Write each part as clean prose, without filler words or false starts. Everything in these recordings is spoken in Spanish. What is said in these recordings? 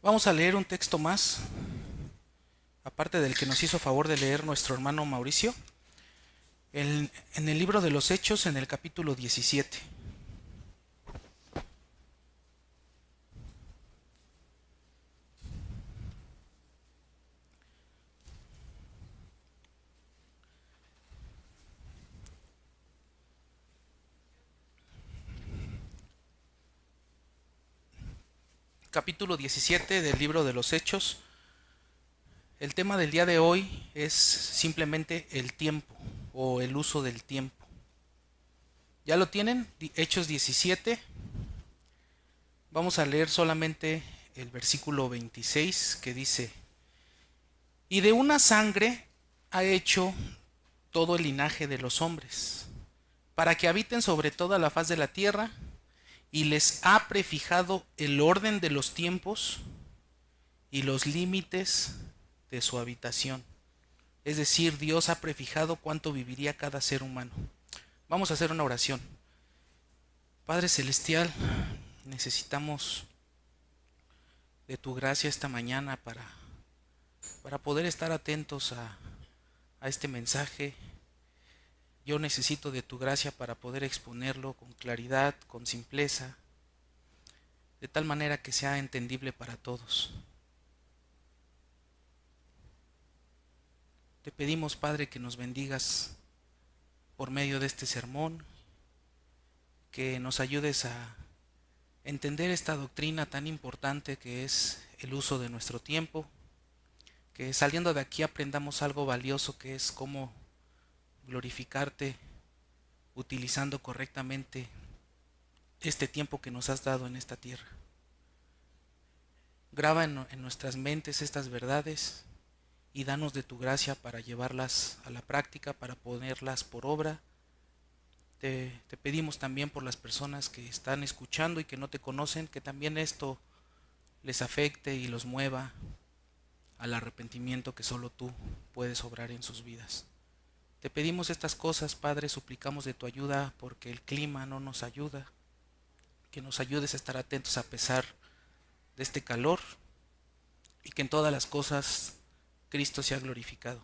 Vamos a leer un texto más, aparte del que nos hizo favor de leer nuestro hermano Mauricio, en el libro de los Hechos, en el capítulo 17. Capítulo 17 del libro de los Hechos. El tema del día de hoy es simplemente el tiempo o el uso del tiempo. ¿Ya lo tienen? Hechos 17. Vamos a leer solamente el versículo 26 que dice: Y de una sangre ha hecho todo el linaje de los hombres, para que habiten sobre toda la faz de la tierra, y les ha prefijado el orden de los tiempos y los límites de su habitación. Es decir, Dios ha prefijado cuánto viviría cada ser humano. Vamos a hacer una oración. Padre Celestial, necesitamos de tu gracia esta mañana para poder estar atentos a este mensaje. Yo necesito de tu gracia para poder exponerlo con claridad, con simpleza, de tal manera que sea entendible para todos. Te pedimos, Padre, que nos bendigas por medio de este sermón, que nos ayudes a entender esta doctrina tan importante que es el uso de nuestro tiempo, que saliendo de aquí aprendamos algo valioso, que es cómo glorificarte utilizando correctamente este tiempo que nos has dado en esta tierra. Graba en nuestras mentes estas verdades y danos de tu gracia para llevarlas a la práctica, para ponerlas por obra. Te pedimos también por las personas que están escuchando y que no te conocen, que también esto les afecte y los mueva al arrepentimiento que solo tú puedes obrar en sus vidas. Te pedimos estas cosas, Padre, suplicamos de tu ayuda porque el clima no nos ayuda, que nos ayudes a estar atentos a pesar de este calor y que en todas las cosas Cristo sea glorificado.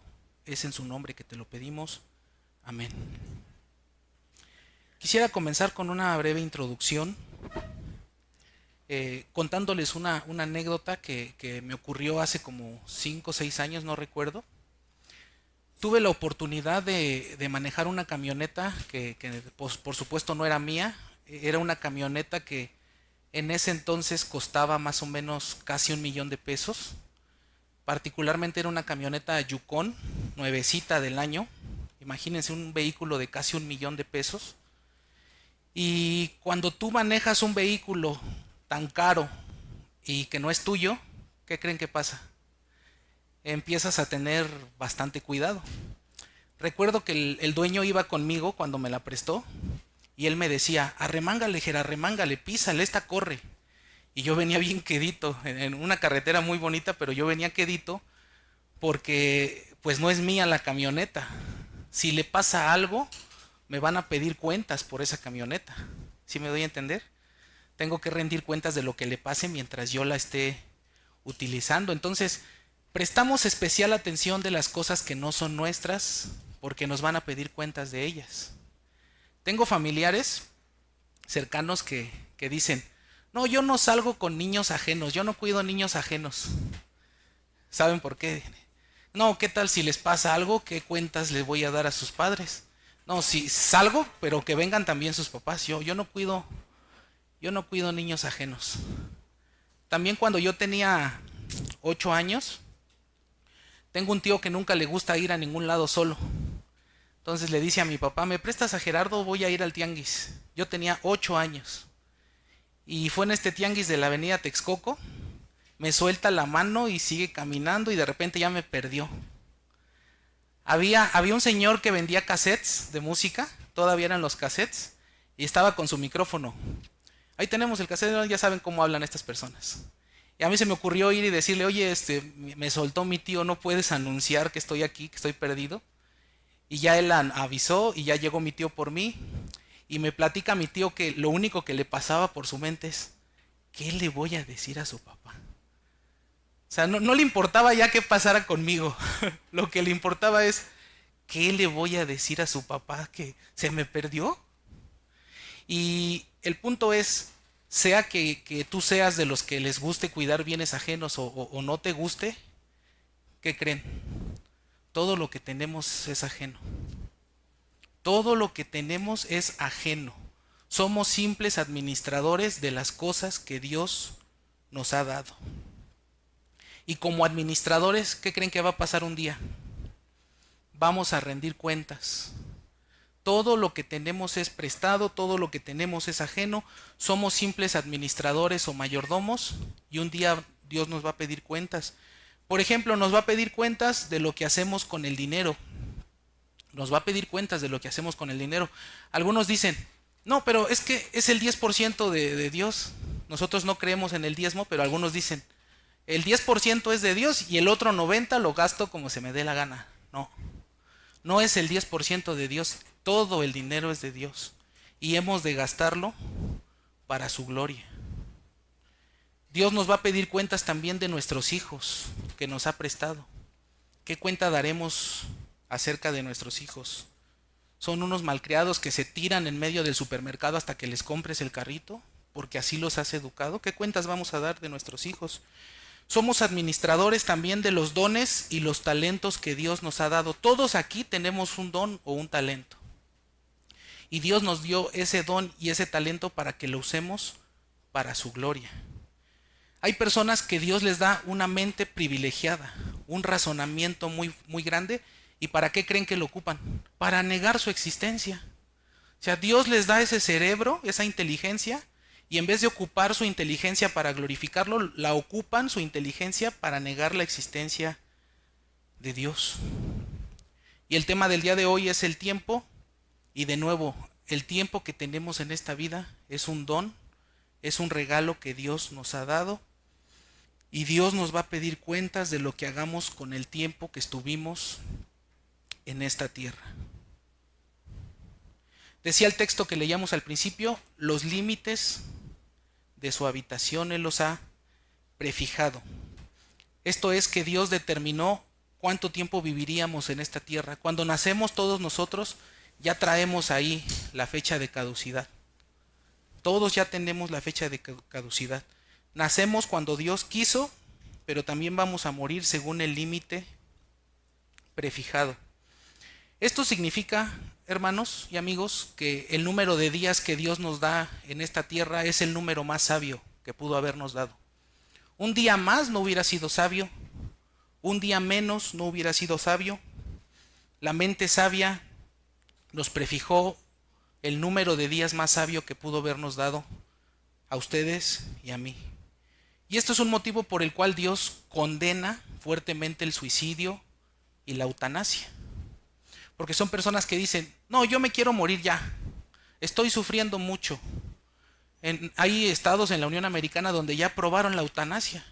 Es en su nombre que te lo pedimos. Amén. Quisiera comenzar con una breve introducción, contándoles una anécdota que me ocurrió hace como 5 o 6 años, no recuerdo. Tuve la oportunidad de manejar una camioneta que pues, por supuesto no era mía. Era una camioneta que en ese entonces costaba más o menos casi $1,000,000. Particularmente era una camioneta Yukon, nuevecita del año. Imagínense un vehículo de casi $1,000,000. Y cuando tú manejas un vehículo tan caro y que no es tuyo, ¿qué creen que pasa? Empiezas a tener bastante cuidado. Recuerdo que el dueño iba conmigo cuando me la prestó y él me decía: arremángale, Jera, arremángale, písale, esta corre. Y yo venía bien quedito, en una carretera muy bonita, pero yo venía quedito porque pues no es mía la camioneta. Si le pasa algo, me van a pedir cuentas por esa camioneta. ¿Sí me doy a entender? Tengo que rendir cuentas de lo que le pase mientras yo la esté utilizando. Entonces, prestamos especial atención de las cosas que no son nuestras porque nos van a pedir cuentas de ellas. Tengo familiares cercanos que dicen: no, yo no salgo con niños ajenos, yo no cuido niños ajenos. ¿Saben por qué? No, ¿qué tal si les pasa algo? ¿Qué cuentas les voy a dar a sus padres? No, si salgo, pero que vengan también sus papás. Yo no cuido niños ajenos. También cuando yo tenía 8 años, tengo un tío que nunca le gusta ir a ningún lado solo. Entonces le dice a mi papá: ¿me prestas a Gerardo? Voy a ir al tianguis. Yo tenía 8 años. Y fue en este tianguis de la avenida Texcoco. Me suelta la mano y sigue caminando y de repente ya me perdió. Había un señor que vendía cassettes de música, todavía eran los cassettes, y estaba con su micrófono. Ahí tenemos el cassette, ya saben cómo hablan estas personas. Y a mí se me ocurrió ir y decirle: oye, me soltó mi tío, no puedes anunciar que estoy aquí, que estoy perdido. Y ya él avisó y ya llegó mi tío por mí. Y me platica mi tío que lo único que le pasaba por su mente es: ¿qué le voy a decir a su papá? O sea, no le importaba ya qué pasara conmigo. Lo que le importaba es, ¿qué le voy a decir a su papá que se me perdió? Y el punto es, sea que tú seas de los que les guste cuidar bienes ajenos o no te guste, ¿qué creen? Todo lo que tenemos es ajeno. Todo lo que tenemos es ajeno. Somos simples administradores de las cosas que Dios nos ha dado. Y como administradores, ¿qué creen que va a pasar un día? Vamos a rendir cuentas. Todo lo que tenemos es prestado, todo lo que tenemos es ajeno. Somos simples administradores o mayordomos y un día Dios nos va a pedir cuentas. Por ejemplo, nos va a pedir cuentas de lo que hacemos con el dinero. Nos va a pedir cuentas de lo que hacemos con el dinero. Algunos dicen, no, pero es que es el 10% de Dios. Nosotros no creemos en el diezmo, pero algunos dicen, el 10% es de Dios y el otro 90% lo gasto como se me dé la gana. No, no es el 10% de Dios, todo el dinero es de Dios y hemos de gastarlo para su gloria. Dios nos va a pedir cuentas también de nuestros hijos que nos ha prestado. ¿Qué cuenta daremos acerca de nuestros hijos? ¿Son unos malcriados que se tiran en medio del supermercado hasta que les compres el carrito? Porque así los has educado. ¿Qué cuentas vamos a dar de nuestros hijos? Somos administradores también de los dones y los talentos que Dios nos ha dado. Todos aquí tenemos un don o un talento. Y Dios nos dio ese don y ese talento para que lo usemos para su gloria. Hay personas que Dios les da una mente privilegiada, un razonamiento muy, muy grande. ¿Y para qué creen que lo ocupan? Para negar su existencia. O sea, Dios les da ese cerebro, esa inteligencia, y en vez de ocupar su inteligencia para glorificarlo, la ocupan su inteligencia para negar la existencia de Dios. Y el tema del día de hoy es el tiempo, y de nuevo, el tiempo que tenemos en esta vida es un don, es un regalo que Dios nos ha dado, y Dios nos va a pedir cuentas de lo que hagamos con el tiempo que estuvimos en esta tierra. Decía el texto que leíamos al principio, los límites de su habitación Él los ha prefijado. Esto es que Dios determinó cuánto tiempo viviríamos en esta tierra. Cuando nacemos todos nosotros ya traemos ahí la fecha de caducidad. Todos ya tenemos la fecha de caducidad. Nacemos cuando Dios quiso, pero también vamos a morir según el límite prefijado. Esto significa, hermanos y amigos, que el número de días que Dios nos da en esta tierra es el número más sabio que pudo habernos dado. Un día más no hubiera sido sabio, un día menos no hubiera sido sabio. La mente sabia nos prefijó el número de días más sabio que pudo habernos dado a ustedes y a mí. Y esto es un motivo por el cual Dios condena fuertemente el suicidio y la eutanasia. Porque son personas que dicen, no, yo me quiero morir ya, estoy sufriendo mucho. Hay estados en la Unión Americana donde ya aprobaron la eutanasia.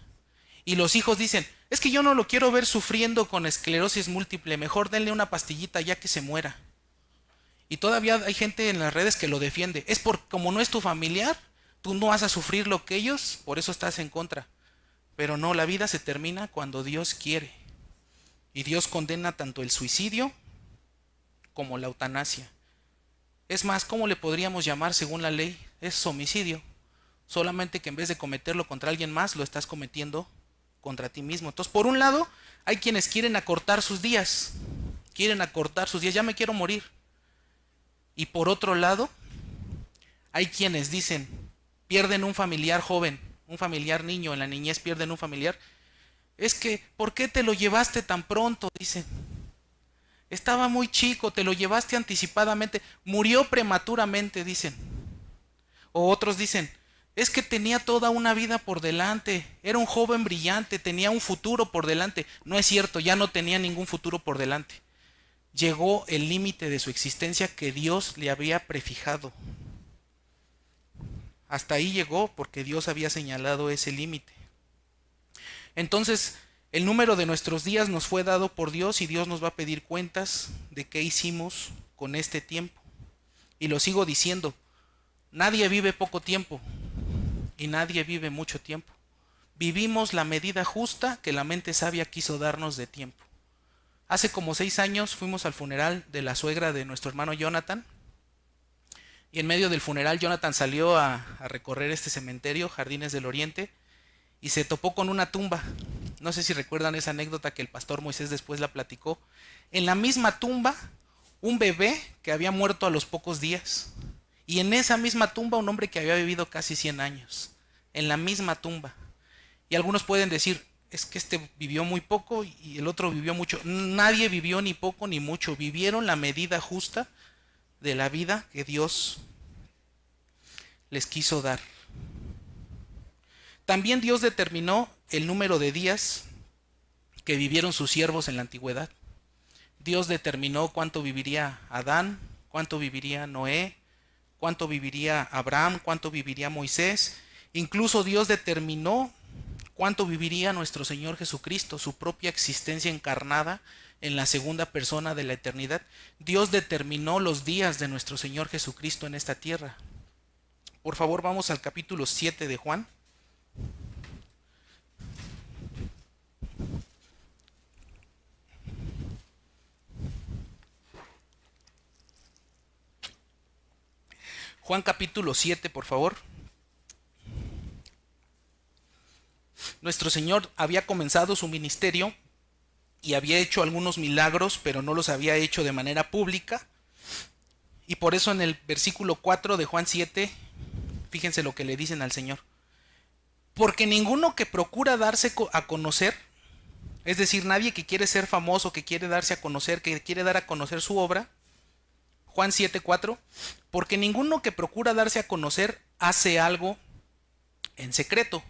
Y los hijos dicen, es que yo no lo quiero ver sufriendo con esclerosis múltiple, mejor denle una pastillita ya que se muera. Y todavía hay gente en las redes que lo defiende. Es porque como no es tu familiar, tú no vas a sufrir lo que ellos, por eso estás en contra. Pero no, la vida se termina cuando Dios quiere. Y Dios condena tanto el suicidio como la eutanasia. Es más, ¿cómo le podríamos llamar según la ley? Es homicidio. Solamente que en vez de cometerlo contra alguien más, lo estás cometiendo contra ti mismo. Entonces, por un lado, hay quienes quieren acortar sus días. Quieren acortar sus días. Ya me quiero morir. Y por otro lado, hay quienes dicen, pierden un familiar joven, un familiar niño, en la niñez pierden un familiar. Es que, ¿por qué te lo llevaste tan pronto? Dicen. Estaba muy chico, te lo llevaste anticipadamente, murió prematuramente, dicen. O otros dicen, es que tenía toda una vida por delante, era un joven brillante, tenía un futuro por delante. No es cierto, ya no tenía ningún futuro por delante. Llegó el límite de su existencia que Dios le había prefijado. Hasta ahí llegó porque Dios había señalado ese límite. Entonces, el número de nuestros días nos fue dado por Dios y Dios nos va a pedir cuentas de qué hicimos con este tiempo. Y lo sigo diciendo, nadie vive poco tiempo y nadie vive mucho tiempo. Vivimos la medida justa que la mente sabia quiso darnos de tiempo. Hace como 6 años fuimos al funeral de la suegra de nuestro hermano Jonathan. Y en medio del funeral Jonathan salió a recorrer este cementerio, Jardines del Oriente, y se topó con una tumba. No sé si recuerdan esa anécdota que el pastor Moisés después la platicó. En la misma tumba, un bebé que había muerto a los pocos días. Y en esa misma tumba, un hombre que había vivido casi 100 años. En la misma tumba. Y algunos pueden decir, es que este vivió muy poco y el otro vivió mucho. Nadie vivió ni poco ni mucho. Vivieron la medida justa de la vida que Dios les quiso dar. También Dios determinó el número de días que vivieron sus siervos en la antigüedad. Dios determinó cuánto viviría Adán, cuánto viviría Noé, cuánto viviría Abraham, cuánto viviría Moisés. Incluso Dios determinó cuánto viviría nuestro Señor Jesucristo, su propia existencia encarnada en la segunda persona de la eternidad. Dios determinó los días de nuestro Señor Jesucristo en esta tierra. Por favor, vamos al capítulo 7 de Juan. Juan capítulo 7, por favor. Nuestro Señor había comenzado su ministerio y había hecho algunos milagros, pero no los había hecho de manera pública. Y por eso en el versículo 4 de Juan 7, fíjense lo que le dicen al Señor. Porque ninguno que procura darse a conocer, es decir, nadie que quiere ser famoso, que quiere darse a conocer, que quiere dar a conocer su obra, Juan 7:4, porque ninguno que procura darse a conocer hace algo en secreto.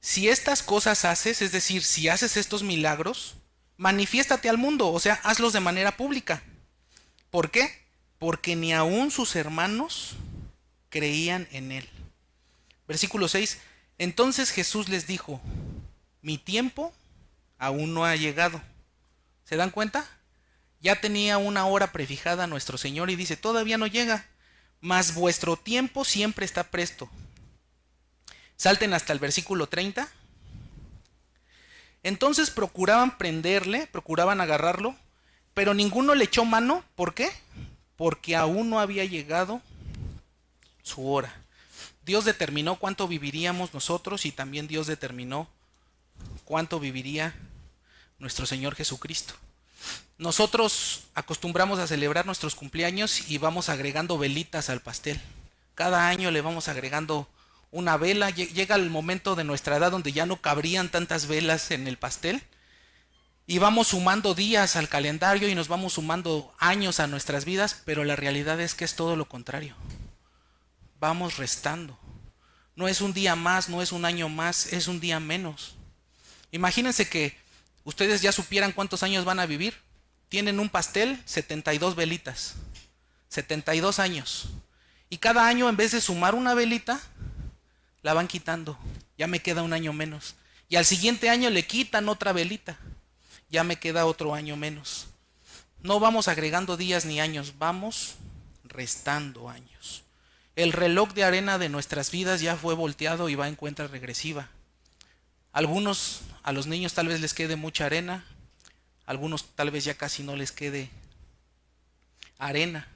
Si estas cosas haces, es decir, si haces estos milagros, manifiéstate al mundo, o sea, hazlos de manera pública. ¿Por qué? Porque ni aun sus hermanos creían en él. Versículo 6, entonces Jesús les dijo, mi tiempo aún no ha llegado. ¿Se dan cuenta? Ya tenía una hora prefijada nuestro Señor y dice, todavía no llega, mas vuestro tiempo siempre está presto. Salten hasta el versículo 30. Entonces procuraban prenderle, procuraban agarrarlo, pero ninguno le echó mano. ¿Por qué? Porque aún no había llegado su hora. Dios determinó cuánto viviríamos nosotros y también Dios determinó cuánto viviría nuestro Señor Jesucristo. Nosotros acostumbramos a celebrar nuestros cumpleaños y vamos agregando velitas al pastel. Cada año le vamos agregando una vela. Llega el momento de nuestra edad donde ya no cabrían tantas velas en el pastel. Y vamos sumando días al calendario y nos vamos sumando años a nuestras vidas, pero la realidad es que es todo lo contrario. Vamos restando. No es un día más, no es un año más, es un día menos. Imagínense que ustedes ya supieran cuántos años van a vivir. Tienen un pastel, 72 velitas, 72 años. Y cada año en vez de sumar una velita, la van quitando. Ya me queda un año menos. Y al siguiente año le quitan otra velita. Ya me queda otro año menos. No vamos agregando días ni años, vamos restando años. El reloj de arena de nuestras vidas ya fue volteado y va en cuenta regresiva. A los niños tal vez les quede mucha arena, a algunos tal vez ya casi no les quede arena.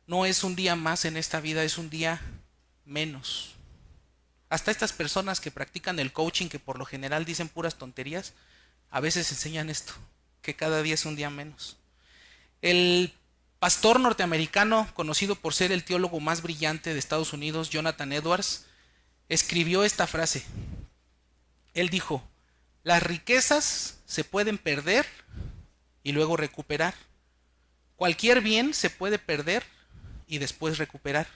No es un día más en esta vida, es un día menos. Hasta estas personas que practican el coaching, que por lo general dicen puras tonterías, a veces enseñan esto, que cada día es un día menos. El pastor norteamericano, conocido por ser el teólogo más brillante de Estados Unidos, Jonathan Edwards, escribió esta frase. Él dijo, las riquezas se pueden perder y luego recuperar. Cualquier bien se puede perder y después recuperar.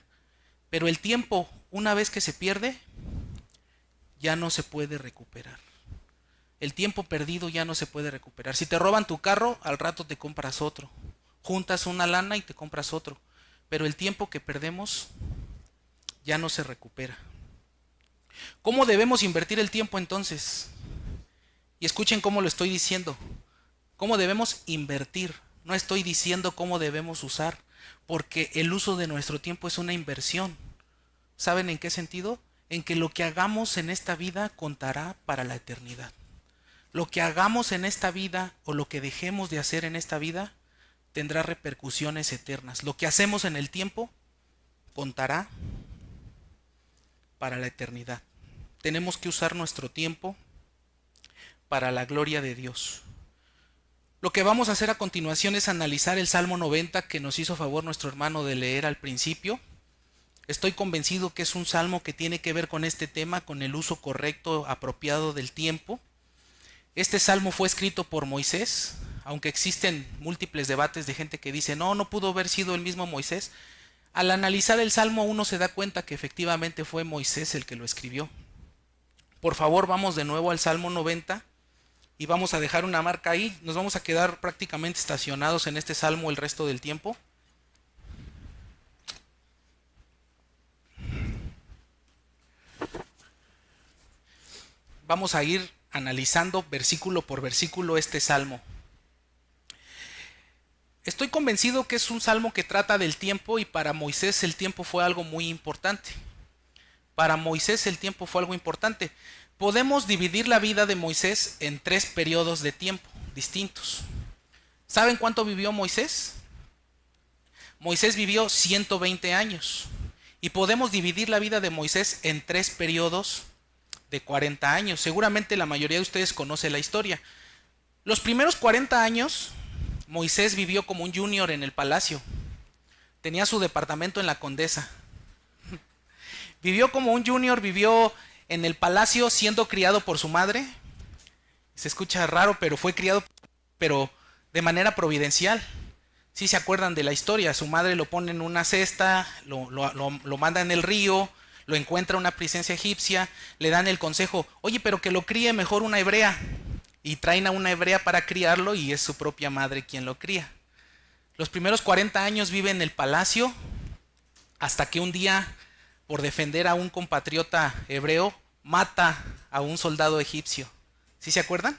Pero el tiempo, una vez que se pierde, ya no se puede recuperar. El tiempo perdido ya no se puede recuperar. Si te roban tu carro, al rato te compras otro. Juntas una lana y te compras otro. Pero el tiempo que perdemos ya no se recupera. ¿Cómo debemos invertir el tiempo entonces? Y escuchen cómo lo estoy diciendo. ¿Cómo debemos invertir? No estoy diciendo cómo debemos usar, porque el uso de nuestro tiempo es una inversión. ¿Saben en qué sentido? en que lo que hagamos en esta vida contará para la eternidad. Lo que hagamos en esta vida o lo que dejemos de hacer en esta vida tendrá repercusiones eternas. Lo que hacemos en el tiempo contará para la eternidad. Tenemos que usar nuestro tiempo para la gloria de Dios. Lo que vamos a hacer a continuación es analizar el Salmo 90 que nos hizo favor nuestro hermano de leer al principio. Estoy convencido que es un salmo que tiene que ver con este tema, con el uso correcto, apropiado del tiempo. Este salmo fue escrito por Moisés, aunque existen múltiples debates de gente que dice, no pudo haber sido el mismo Moisés. Al analizar el salmo uno se da cuenta que efectivamente fue Moisés el que lo escribió. Por favor, vamos de nuevo al Salmo 90 y vamos a dejar una marca ahí. Nos vamos a quedar prácticamente estacionados en este salmo el resto del tiempo. Vamos a ir analizando versículo por versículo este salmo. Estoy convencido que es un salmo que trata del tiempo y para Moisés el tiempo fue algo muy importante. Para Moisés el tiempo fue algo importante. Podemos dividir la vida de Moisés en 3 periodos de tiempo distintos. ¿Saben cuánto vivió Moisés? Moisés vivió 120 años. Y podemos dividir la vida de Moisés en 3 periodos de 40 años. Seguramente la mayoría de ustedes conoce la historia. Los primeros 40 años, Moisés vivió como un junior en el palacio. Tenía su departamento en la Condesa. Vivió como un junior, vivió en el palacio siendo criado por su madre. Se escucha raro, pero fue criado de manera providencial. Si se acuerdan de la historia, su madre lo pone en una cesta, lo manda en el río, lo encuentra una princesa egipcia, le dan el consejo, oye, pero que lo críe mejor una hebrea. Y traen a una hebrea para criarlo y es su propia madre quien lo cría. Los primeros 40 años vive en el palacio hasta que un día, por defender a un compatriota hebreo, mata a un soldado egipcio. ¿Sí se acuerdan?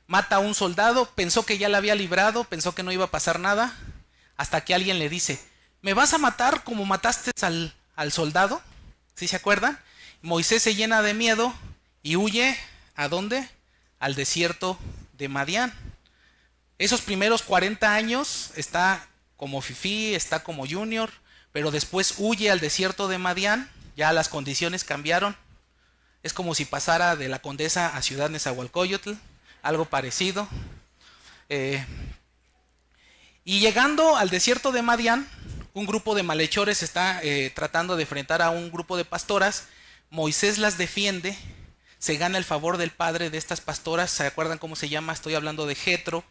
Mata a un soldado, pensó que ya la había librado, pensó que no iba a pasar nada, hasta que alguien le dice, ¿me vas a matar como mataste al soldado? ¿Sí se acuerdan? Moisés se llena de miedo y huye, ¿a dónde? Al desierto de Madián. Esos primeros 40 años está como fifí, está como junior, pero después huye al desierto de Madián, ya las condiciones cambiaron. Es como si pasara de la Condesa a Ciudad Nezahualcóyotl, algo parecido. Y llegando al desierto de Madián, un grupo de malhechores está tratando de enfrentar a un grupo de pastoras. Moisés las defiende, se gana el favor del padre de estas pastoras. ¿Se acuerdan cómo se llama? Estoy hablando de Jetro.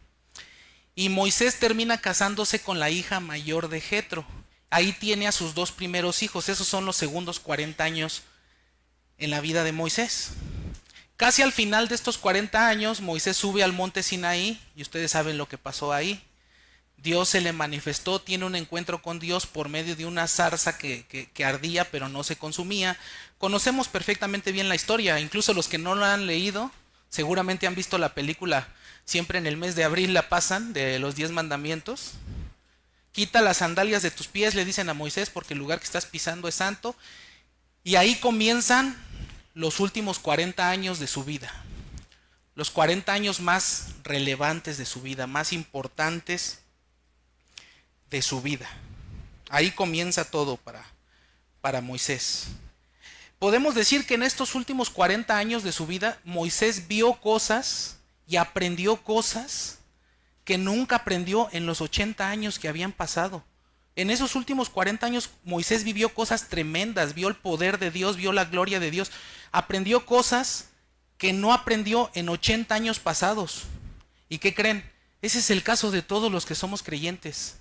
Y Moisés termina casándose con la hija mayor de Jetro. Ahí tiene a sus 2 primeros hijos. Esos son los segundos 40 años en la vida de Moisés. Casi al final de estos 40 años, Moisés sube al monte Sinaí y ustedes saben lo que pasó ahí. Dios se le manifestó, tiene un encuentro con Dios por medio de una zarza que ardía pero no se consumía. Conocemos perfectamente bien la historia, incluso los que no la han leído, seguramente han visto la película, siempre en el mes de abril la pasan, de los 10 mandamientos. Quita las sandalias de tus pies, le dicen a Moisés, porque el lugar que estás pisando es santo. Y ahí comienzan los últimos 40 años de su vida. Los 40 años más relevantes de su vida, más importantes de su vida. Ahí comienza todo para Moisés. Podemos decir que en estos últimos 40 años de su vida, Moisés vio cosas y aprendió cosas que nunca aprendió en los 80 años que habían pasado. En esos últimos 40 años Moisés vivió cosas tremendas, vio el poder de Dios, vio la gloria de Dios, aprendió cosas que no aprendió en 80 años pasados. ¿Y qué creen? Ese es el caso de todos los que somos creyentes.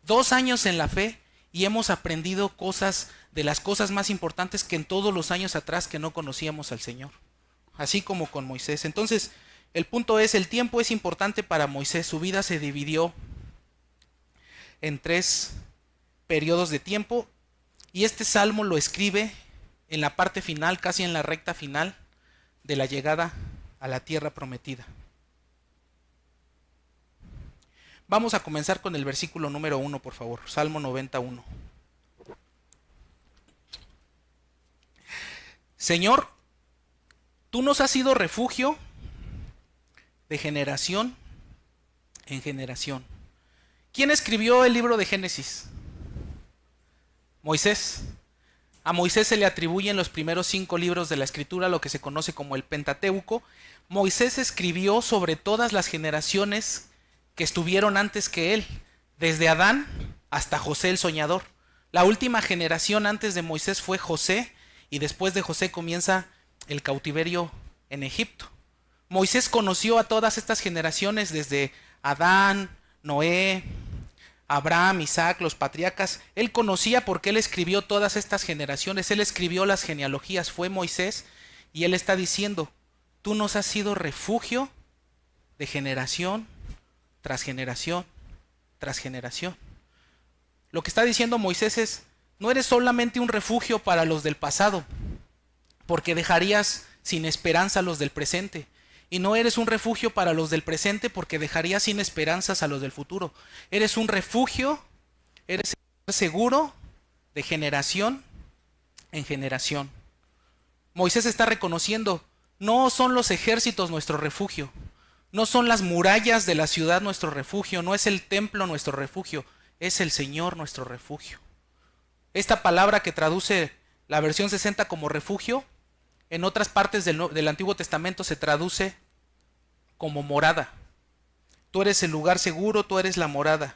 2 años en la fe y hemos aprendido cosas, de las cosas más importantes que en todos los años atrás que no conocíamos al Señor. Así como con Moisés. Entonces, el punto es, el tiempo es importante para Moisés. Su vida se dividió en 3 periodos de tiempo y este salmo lo escribe en la parte final, casi en la recta final de la llegada a la tierra prometida. Vamos a comenzar con el versículo número 1, por favor. Salmo 91. Señor, tú nos has sido refugio de generación en generación. ¿Quién escribió el libro de Génesis? Moisés. A Moisés se le atribuyen los primeros 5 libros de la Escritura, lo que se conoce como el Pentateuco. Moisés escribió sobre todas las generaciones que estuvieron antes que él, desde Adán hasta José el soñador. La última generación antes de Moisés fue José, y después de José comienza el cautiverio en Egipto. Moisés conoció a todas estas generaciones desde Adán, Noé, Abraham, Isaac, los patriarcas. Él conocía porque él escribió todas estas generaciones, él escribió las genealogías, fue Moisés, y él está diciendo, tú nos has sido refugio de generación tras generación tras generación. Lo que está diciendo Moisés es, no eres solamente un refugio para los del pasado, porque dejarías sin esperanza a los del presente. Y no eres un refugio para los del presente porque dejarías sin esperanzas a los del futuro. Eres un refugio, eres seguro de generación en generación. Moisés está reconociendo, no son los ejércitos nuestro refugio, no son las murallas de la ciudad nuestro refugio, no es el templo nuestro refugio, es el Señor nuestro refugio. Esta palabra que traduce la versión 60 como refugio, en otras partes del Antiguo Testamento se traduce como morada. Tú eres el lugar seguro, tú eres la morada.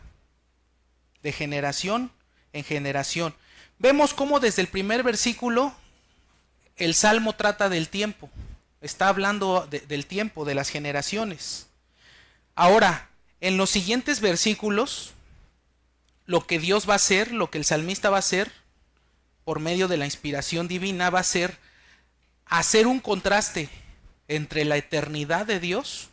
De generación en generación. Vemos cómo desde el primer versículo el Salmo trata del tiempo. Está hablando del tiempo, de las generaciones. Ahora, en los siguientes versículos, lo que Dios va a hacer, lo que el salmista va a hacer, por medio de la inspiración divina, va a ser hacer un contraste entre la eternidad de Dios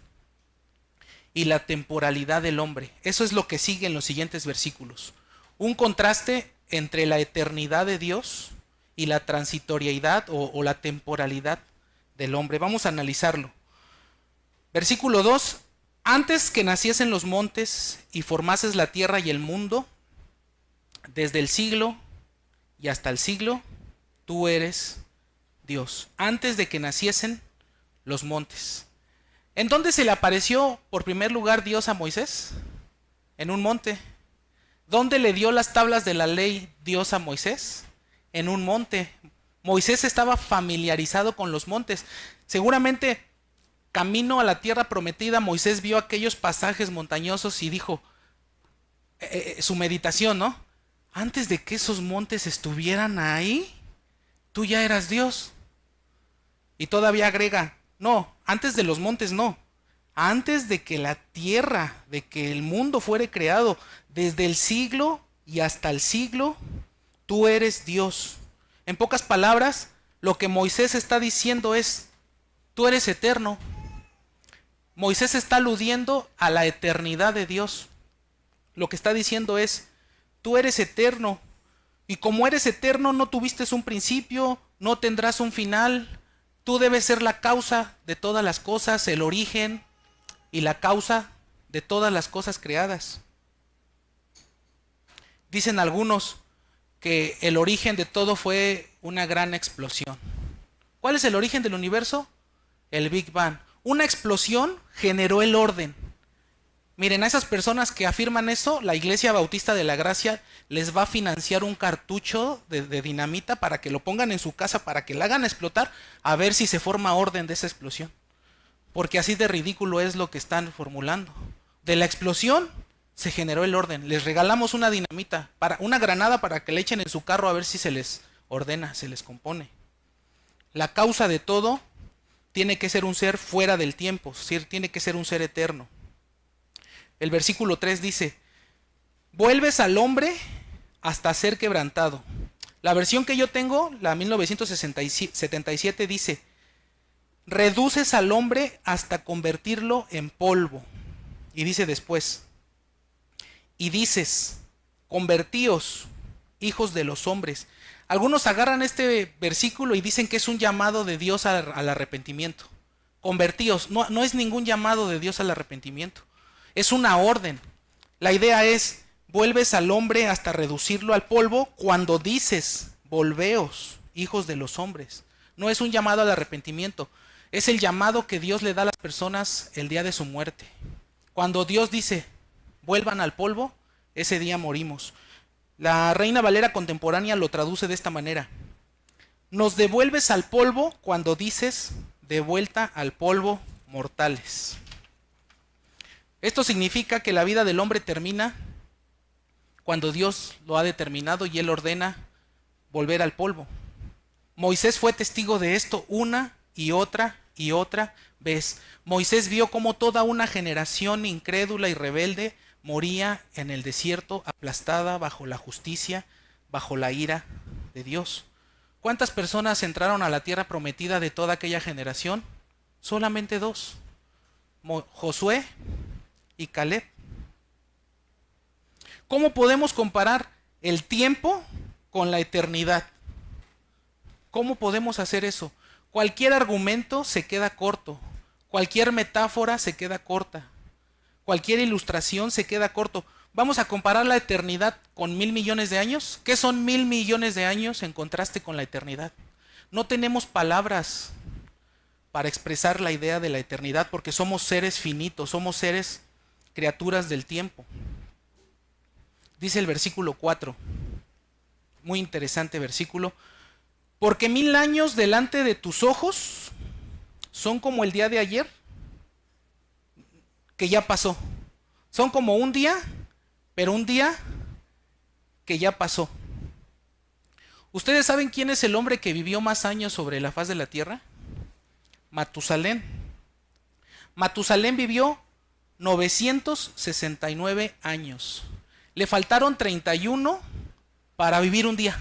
y la temporalidad del hombre. Eso es lo que sigue en los siguientes versículos. Un contraste entre la eternidad de Dios y la transitoriedad o la temporalidad del hombre. Vamos a analizarlo. Versículo 2. Antes que naciesen los montes y formases la tierra y el mundo, desde el siglo y hasta el siglo, tú eres Dios. Antes de que naciesen los montes. ¿En dónde se le apareció por primer lugar Dios a Moisés? En un monte. ¿Dónde le dio las tablas de la ley Dios a Moisés? En un monte. Moisés estaba familiarizado con los montes. Seguramente, camino a la tierra prometida, Moisés vio aquellos pasajes montañosos y dijo, su meditación, ¿no? Antes de que esos montes estuvieran ahí, tú ya eras Dios. Y todavía agrega, no, antes de los montes no. Antes de que la tierra, de que el mundo fuere creado, desde el siglo y hasta el siglo, tú eres Dios. En pocas palabras, lo que Moisés está diciendo es, tú eres eterno. Moisés está aludiendo a la eternidad de Dios. Lo que está diciendo es, tú eres eterno. Y como eres eterno, no tuviste un principio, no tendrás un final. Tú debes ser la causa de todas las cosas, el origen y la causa de todas las cosas creadas. Dicen algunos que el origen de todo fue una gran explosión. ¿Cuál es el origen del universo? El Big Bang. Una explosión generó el orden. Miren, a esas personas que afirman eso, la Iglesia Bautista de la Gracia les va a financiar un cartucho de dinamita para que lo pongan en su casa, para que la hagan explotar, a ver si se forma orden de esa explosión. Porque así de ridículo es lo que están formulando. De la explosión se generó el orden. Les regalamos una dinamita, una granada para que le echen en su carro a ver si se les ordena, se les compone. La causa de todo tiene que ser un ser fuera del tiempo, tiene que ser un ser eterno. El versículo 3 dice, vuelves al hombre hasta ser quebrantado. La versión que yo tengo, la 1977, dice, reduces al hombre hasta convertirlo en polvo. Y dice después, y dices, convertíos, hijos de los hombres. Algunos agarran este versículo y dicen que es un llamado de Dios al arrepentimiento. Convertíos, no es ningún llamado de Dios al arrepentimiento. Es una orden. La idea es, vuelves al hombre hasta reducirlo al polvo cuando dices, volveos, hijos de los hombres. no es un llamado al arrepentimiento, es el llamado que Dios le da a las personas el día de su muerte. Cuando Dios dice, vuelvan al polvo, ese día morimos. La Reina Valera contemporánea lo traduce de esta manera: nos devuelves al polvo cuando dices, de vuelta al polvo, mortales. Esto significa que la vida del hombre termina cuando Dios lo ha determinado y Él ordena volver al polvo. Moisés fue testigo de esto una y otra vez. Moisés vio cómo toda una generación incrédula y rebelde moría en el desierto, aplastada bajo la justicia, bajo la ira de Dios. ¿Cuántas personas entraron a la tierra prometida de toda aquella generación? Solamente 2, Josué y Caleb. ¿Cómo podemos comparar el tiempo con la eternidad? ¿Cómo podemos hacer eso? Cualquier argumento se queda corto, cualquier metáfora se queda corta, cualquier ilustración se queda corto. Vamos a comparar la eternidad con 1,000 millones de años. ¿Qué son 1,000 millones de años en contraste con la eternidad? No tenemos palabras para expresar la idea de la eternidad porque somos seres finitos, somos seres, criaturas del tiempo. Dice el versículo 4, muy interesante versículo: porque 1,000 años delante de tus ojos son como el día de ayer, que ya pasó. Son como un día, pero un día que ya pasó. ¿Ustedes saben quién es el hombre que vivió más años sobre la faz de la tierra? Matusalén. Matusalén vivió 969 años. Le faltaron 31 para vivir un día.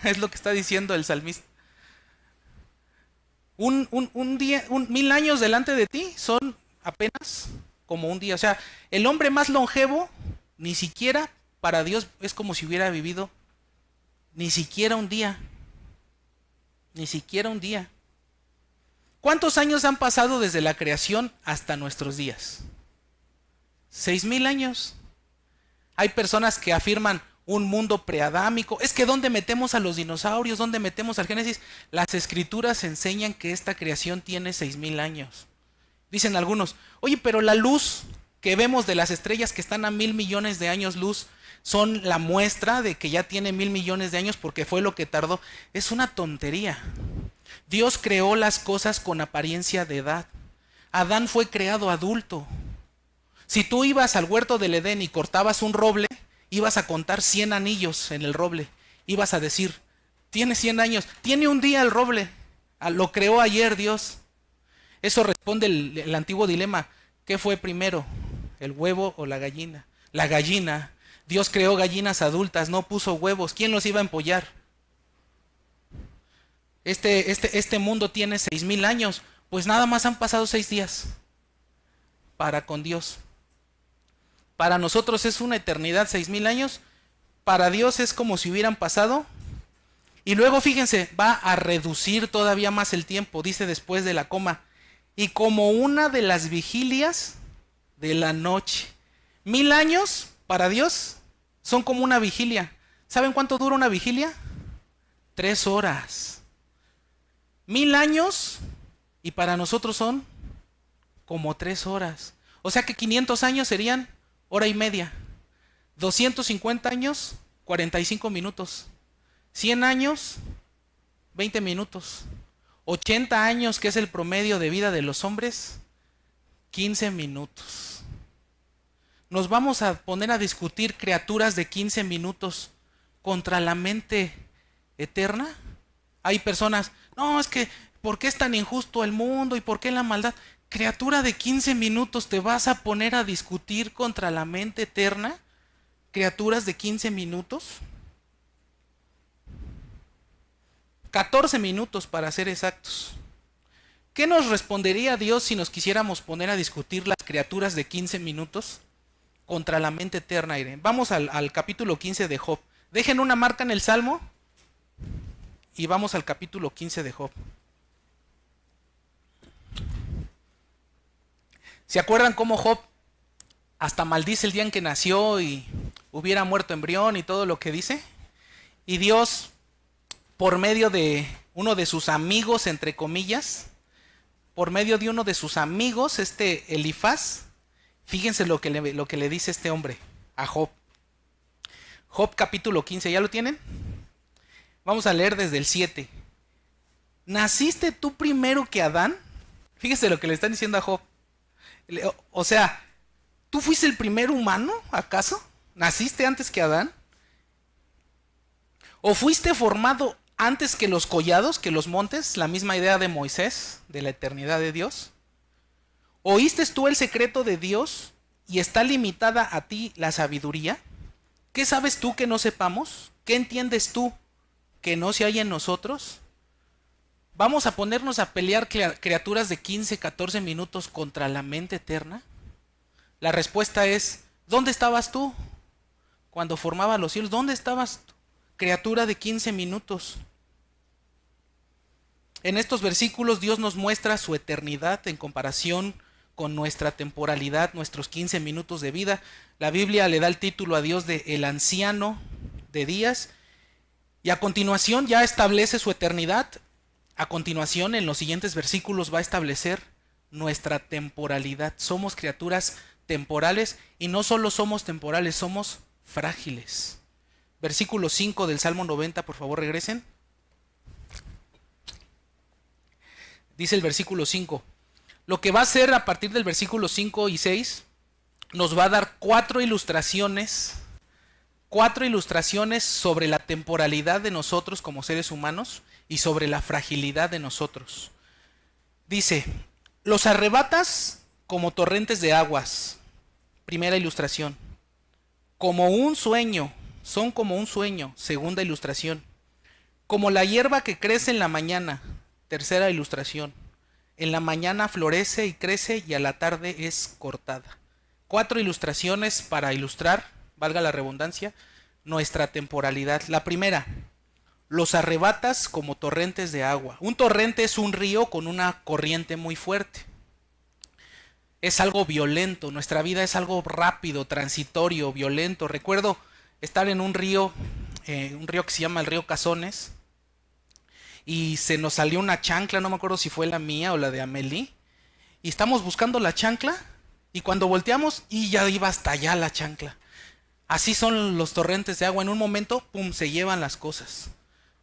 Es lo que está diciendo el salmista. Un día, 1,000 años delante de ti son apenas como un día. O sea, el hombre más longevo, ni siquiera para Dios es como si hubiera vivido ni siquiera un día. Ni siquiera un día. ¿Cuántos años han pasado desde la creación hasta nuestros días? 6,000 años. Hay personas que afirman un mundo preadámico. Es que ¿dónde metemos a los dinosaurios? ¿Dónde metemos al Génesis? Las escrituras enseñan que esta creación tiene 6,000 años. Dicen algunos, oye, pero la luz que vemos de las estrellas que están a 1,000 millones de años luz son la muestra de que ya tiene 1,000 millones de años porque fue lo que tardó. Es una tontería. Dios creó las cosas con apariencia de edad. Adán fue creado adulto. Si tú ibas al huerto del Edén y cortabas un roble, ibas a contar 100 anillos en el roble. Ibas a decir, tiene 100 años, tiene un día el roble. Lo creó ayer Dios. Eso responde el antiguo dilema. ¿Qué fue primero? ¿El huevo o la gallina? La gallina. Dios creó gallinas adultas, no puso huevos. ¿Quién los iba a empollar? Este mundo tiene 6,000 años. Pues nada más han pasado 6 días para con Dios. Para nosotros es una eternidad, 6,000 años. Para Dios es como si hubieran pasado. Y luego fíjense, va a reducir todavía más el tiempo, dice después de la coma. Y como una de las vigilias de la noche. 1,000 años para Dios son como una vigilia. ¿Saben cuánto dura una vigilia? 3 horas. 1,000 años y para nosotros son como 3 horas. O sea que 500 años serían hora y media. 250 años, 45 minutos. 100 años, 20 minutos. 80 años, que es el promedio de vida de los hombres, 15 minutos. Nos vamos a poner a discutir criaturas de 15 minutos contra la mente eterna. Hay personas, no, es que, ¿por qué es tan injusto el mundo y por qué la maldad? Criatura de 15 minutos, ¿te vas a poner a discutir contra la mente eterna? Criaturas de 15 minutos. 14 minutos para ser exactos. ¿Qué nos respondería Dios si nos quisiéramos poner a discutir las criaturas de 15 minutos contra la mente eterna? Vamos al capítulo 15 de Job. Dejen una marca en el Salmo y vamos al capítulo 15 de Job. ¿Se acuerdan cómo Job hasta maldice el día en que nació y hubiera muerto embrión y todo lo que dice? Y Dios, por medio de uno de sus amigos, entre comillas, por medio de uno de sus amigos, Elifaz, fíjense lo que le dice este hombre a Job. Job capítulo 15, ¿ya lo tienen? Vamos a leer desde el 7. ¿Naciste tú primero que Adán? Fíjese lo que le están diciendo a Job. O sea, ¿tú fuiste el primer humano, acaso? ¿Naciste antes que Adán? ¿O fuiste formado antes que los collados, que los montes? La misma idea de Moisés, de la eternidad de Dios. ¿Oíste tú el secreto de Dios y está limitada a ti la sabiduría? ¿Qué sabes tú que no sepamos? ¿Qué entiendes tú que no se haya en nosotros? ¿Vamos a ponernos a pelear criaturas de 15, 14 minutos contra la mente eterna? La respuesta es, ¿dónde estabas tú cuando formaba los cielos? ¿Dónde estabas tú, criatura de 15 minutos? En estos versículos Dios nos muestra su eternidad en comparación con nuestra temporalidad, nuestros 15 minutos de vida. La Biblia le da el título a Dios de el anciano de días, y a continuación ya establece su eternidad. A continuación, en los siguientes versículos, va a establecer nuestra temporalidad. Somos criaturas temporales, y no solo somos temporales, somos frágiles. Versículo 5 del Salmo 90, por favor regresen. Dice el versículo 5. Lo que va a hacer a partir del versículo 5 y 6, nos va a dar cuatro ilustraciones sobre la temporalidad de nosotros como seres humanos y sobre la fragilidad de nosotros. Dice, los arrebatas como torrentes de aguas. Primera ilustración. Como un sueño, son como un sueño. Segunda ilustración. Como la hierba que crece en la mañana. Tercera ilustración. En la mañana florece y crece y a la tarde es cortada. Cuatro ilustraciones para ilustrar, valga la redundancia, nuestra temporalidad. La primera, los arrebatas como torrentes de agua. Un torrente es un río con una corriente muy fuerte. Es algo violento, nuestra vida es algo rápido, transitorio, violento. Recuerdo estar en un río que se llama el río Cazones, y se nos salió una chancla, no me acuerdo si fue la mía o la de Amelie, y estamos buscando la chancla, y cuando volteamos, y ya iba hasta allá la chancla. Así son los torrentes de agua, en un momento, pum, se llevan las cosas.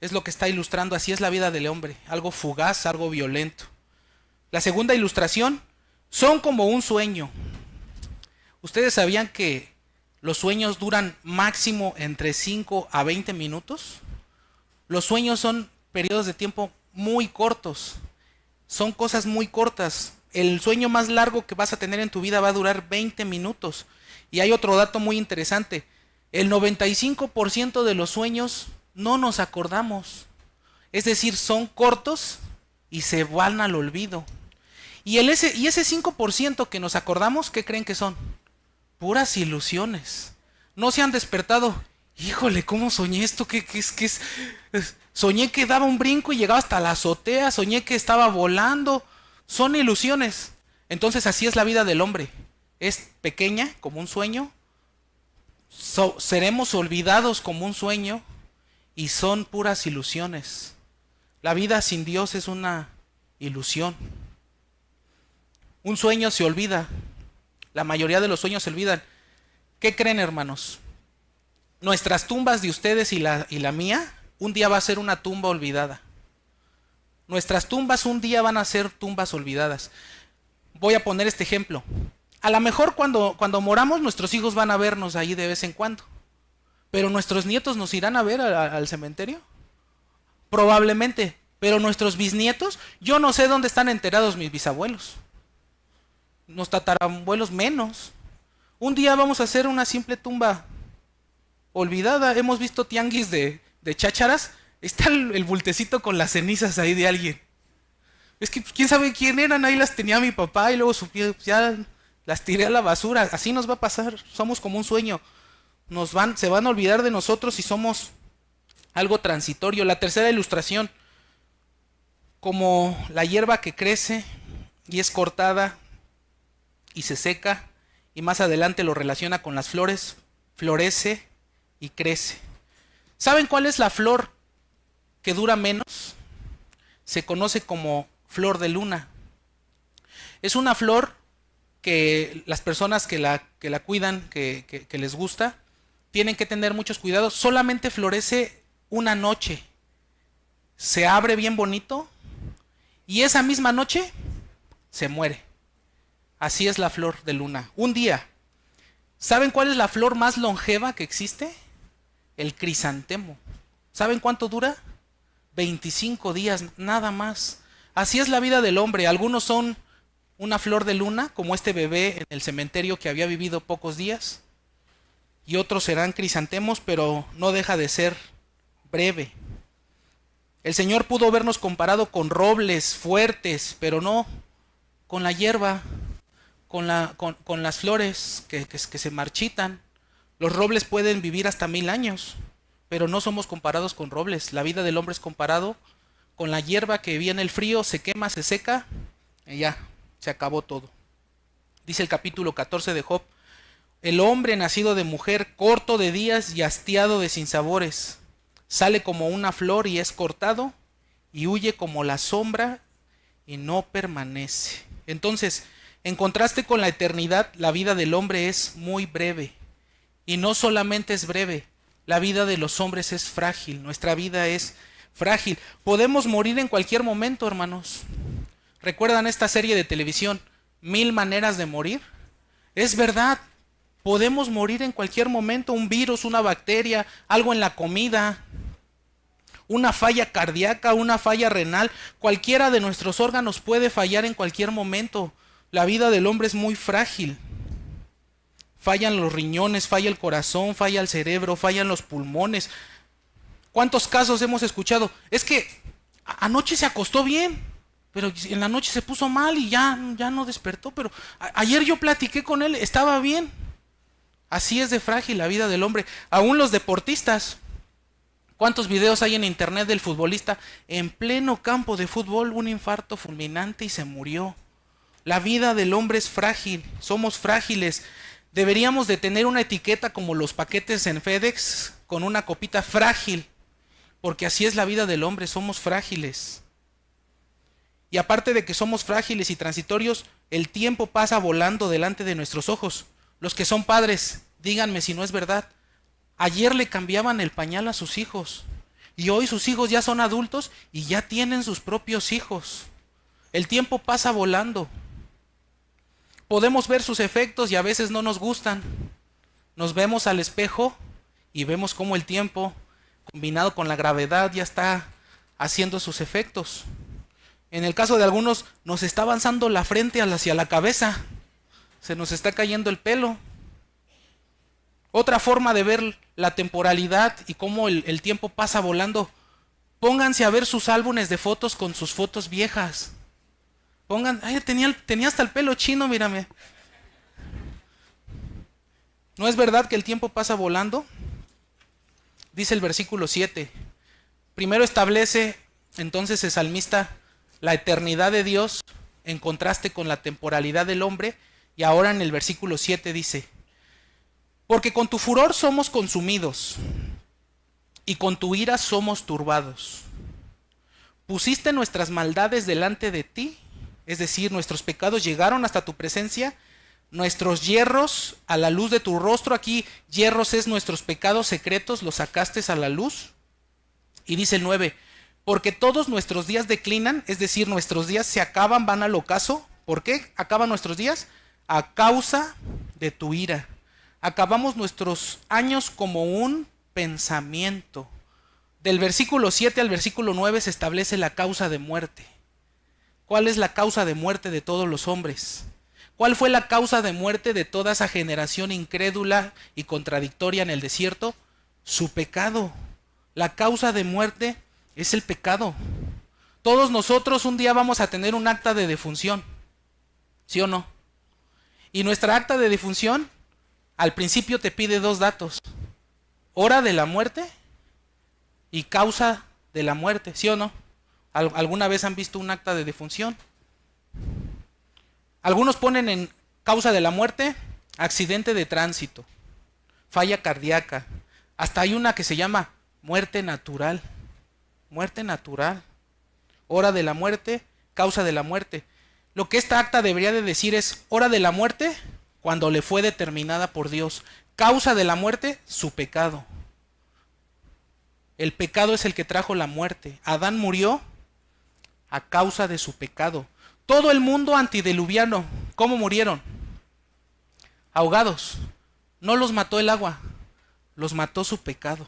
Es lo que está ilustrando, así es la vida del hombre, algo fugaz, algo violento. La segunda ilustración, son como un sueño. ¿Ustedes sabían que los sueños duran máximo entre 5 a 20 minutos? Los sueños son periodos de tiempo muy cortos, son cosas muy cortas. El sueño más largo que vas a tener en tu vida va a durar 20 minutos. Y hay otro dato muy interesante, el 95% de los sueños no nos acordamos, es decir, son cortos y se van al olvido. Y ese 5% que nos acordamos, ¿qué creen que son? Puras ilusiones. No se han despertado. Híjole, ¿cómo soñé esto? ¿Qué es? Soñé que daba un brinco y llegaba hasta la azotea. Soñé que estaba volando. Son ilusiones. Entonces así es la vida del hombre. Es pequeña como un sueño. Seremos olvidados como un sueño. Y son puras ilusiones. La vida sin Dios es una ilusión. Un sueño se olvida. La mayoría de los sueños se olvidan. ¿Qué creen, hermanos? Nuestras tumbas de ustedes y la mía, un día va a ser una tumba olvidada. Nuestras tumbas un día van a ser tumbas olvidadas. Voy a poner este ejemplo. A lo mejor cuando moramos, nuestros hijos van a vernos ahí de vez en cuando. Pero nuestros nietos nos irán a ver al cementerio. Probablemente. Pero nuestros bisnietos, yo no sé dónde están enterados mis bisabuelos. Los tatarabuelos menos. Un día vamos a hacer una simple tumba olvidada. Hemos visto tianguis de chácharas. Está el bultecito con las cenizas ahí de alguien. Es que quién sabe quién eran. Ahí las tenía mi papá y luego ya las tiré a la basura. Así nos va a pasar. Somos como un sueño. Se van a olvidar de nosotros y somos algo transitorio. La tercera ilustración. Como la hierba que crece y es cortada y se seca, y más adelante lo relaciona con las flores, florece y crece. ¿Saben cuál es la flor que dura menos? se conoce como flor de luna. Es una flor que las personas que la cuidan, que les gusta, tienen que tener muchos cuidados. Solamente florece una noche. Se abre bien bonito y esa misma noche se muere. Así es la flor de luna. Un día. ¿Saben cuál es la flor más longeva que existe? El crisantemo. ¿Saben cuánto dura? 25 días, nada más. Así es la vida del hombre. Algunos son una flor de luna, como este bebé en el cementerio que había vivido pocos días. Y otros serán crisantemos, pero no deja de ser breve. El Señor pudo habernos comparado con robles fuertes, pero no con la hierba, con las flores que se marchitan. Los robles pueden vivir hasta 1000 años, pero no somos comparados con robles. La vida del hombre es comparado con la hierba que viene el frío, se quema, se seca, y ya, se acabó todo. Dice el capítulo 14 de Job: el hombre nacido de mujer, corto de días y hastiado de sinsabores, sale como una flor y es cortado, y huye como la sombra y no permanece. Entonces, en contraste con la eternidad, la vida del hombre es muy breve. Y no solamente es breve, la vida de los hombres es frágil, nuestra vida es frágil. Podemos morir en cualquier momento, hermanos. ¿Recuerdan esta serie de televisión, 1000 maneras de morir? Es verdad, podemos morir en cualquier momento. Un virus, una bacteria, algo en la comida, una falla cardíaca, una falla renal. Cualquiera de nuestros órganos puede fallar en cualquier momento. La vida del hombre es muy frágil. Fallan los riñones, falla el corazón, falla el cerebro, fallan los pulmones. ¿Cuántos casos hemos escuchado? Es que anoche se acostó bien, pero en la noche se puso mal y ya no despertó. Pero ayer yo platiqué con él, estaba bien. Así es de frágil la vida del hombre. Aún los deportistas. ¿Cuántos videos hay en internet del futbolista en pleno campo de fútbol, un infarto fulminante y se murió? La vida del hombre es frágil, somos frágiles. Deberíamos de tener una etiqueta como los paquetes en FedEx con una copita frágil, porque así es la vida del hombre, somos frágiles. Y aparte de que somos frágiles y transitorios, el tiempo pasa volando delante de nuestros ojos. Los que son padres, díganme si no es verdad. Ayer le cambiaban el pañal a sus hijos y hoy sus hijos ya son adultos y ya tienen sus propios hijos. El tiempo pasa volando. Podemos ver sus efectos y a veces no nos gustan. Nos vemos al espejo y vemos cómo el tiempo, combinado con la gravedad, ya está haciendo sus efectos. En el caso de algunos, nos está avanzando la frente hacia la cabeza. Se nos está cayendo el pelo. Otra forma de ver la temporalidad y cómo el tiempo pasa volando. Pónganse a ver sus álbumes de fotos con sus fotos viejas. Tenía hasta el pelo chino, mírame. ¿No es verdad que el tiempo pasa volando? Dice el versículo 7. Primero establece entonces el salmista la eternidad de Dios en contraste con la temporalidad del hombre. Y ahora en el versículo 7 dice: porque con tu furor somos consumidos y con tu ira somos turbados. Pusiste nuestras maldades delante de ti, es decir, nuestros pecados llegaron hasta tu presencia, nuestros yerros a la luz de tu rostro. Aquí yerros es nuestros pecados secretos, los sacaste a la luz. Y dice el 9, porque todos nuestros días declinan, es decir, nuestros días se acaban, van al ocaso. ¿Por qué acaban nuestros días? A causa de tu ira. Acabamos nuestros años como un pensamiento. Del versículo 7 al versículo 9 se establece la causa de muerte. ¿Cuál es la causa de muerte de todos los hombres? ¿Cuál fue la causa de muerte de toda esa generación incrédula y contradictoria en el desierto? Su pecado. La causa de muerte es el pecado. Todos nosotros un día vamos a tener un acta de defunción. ¿Sí o no? Y nuestra acta de defunción al principio te pide 2 datos: hora de la muerte y causa de la muerte, ¿sí o no? ¿Alguna vez han visto un acta de defunción? Algunos ponen en causa de la muerte accidente de tránsito, falla cardíaca, hasta hay una que se llama muerte natural. Muerte natural. hora de la muerte, causa de la muerte. Lo que esta acta debería de decir es hora de la muerte cuando le fue determinada por Dios. Causa de la muerte, su pecado. El pecado es el que trajo la muerte. Adán murió a causa de su pecado. Todo el mundo antediluviano, ¿cómo murieron? Ahogados. No los mató el agua, los mató su pecado.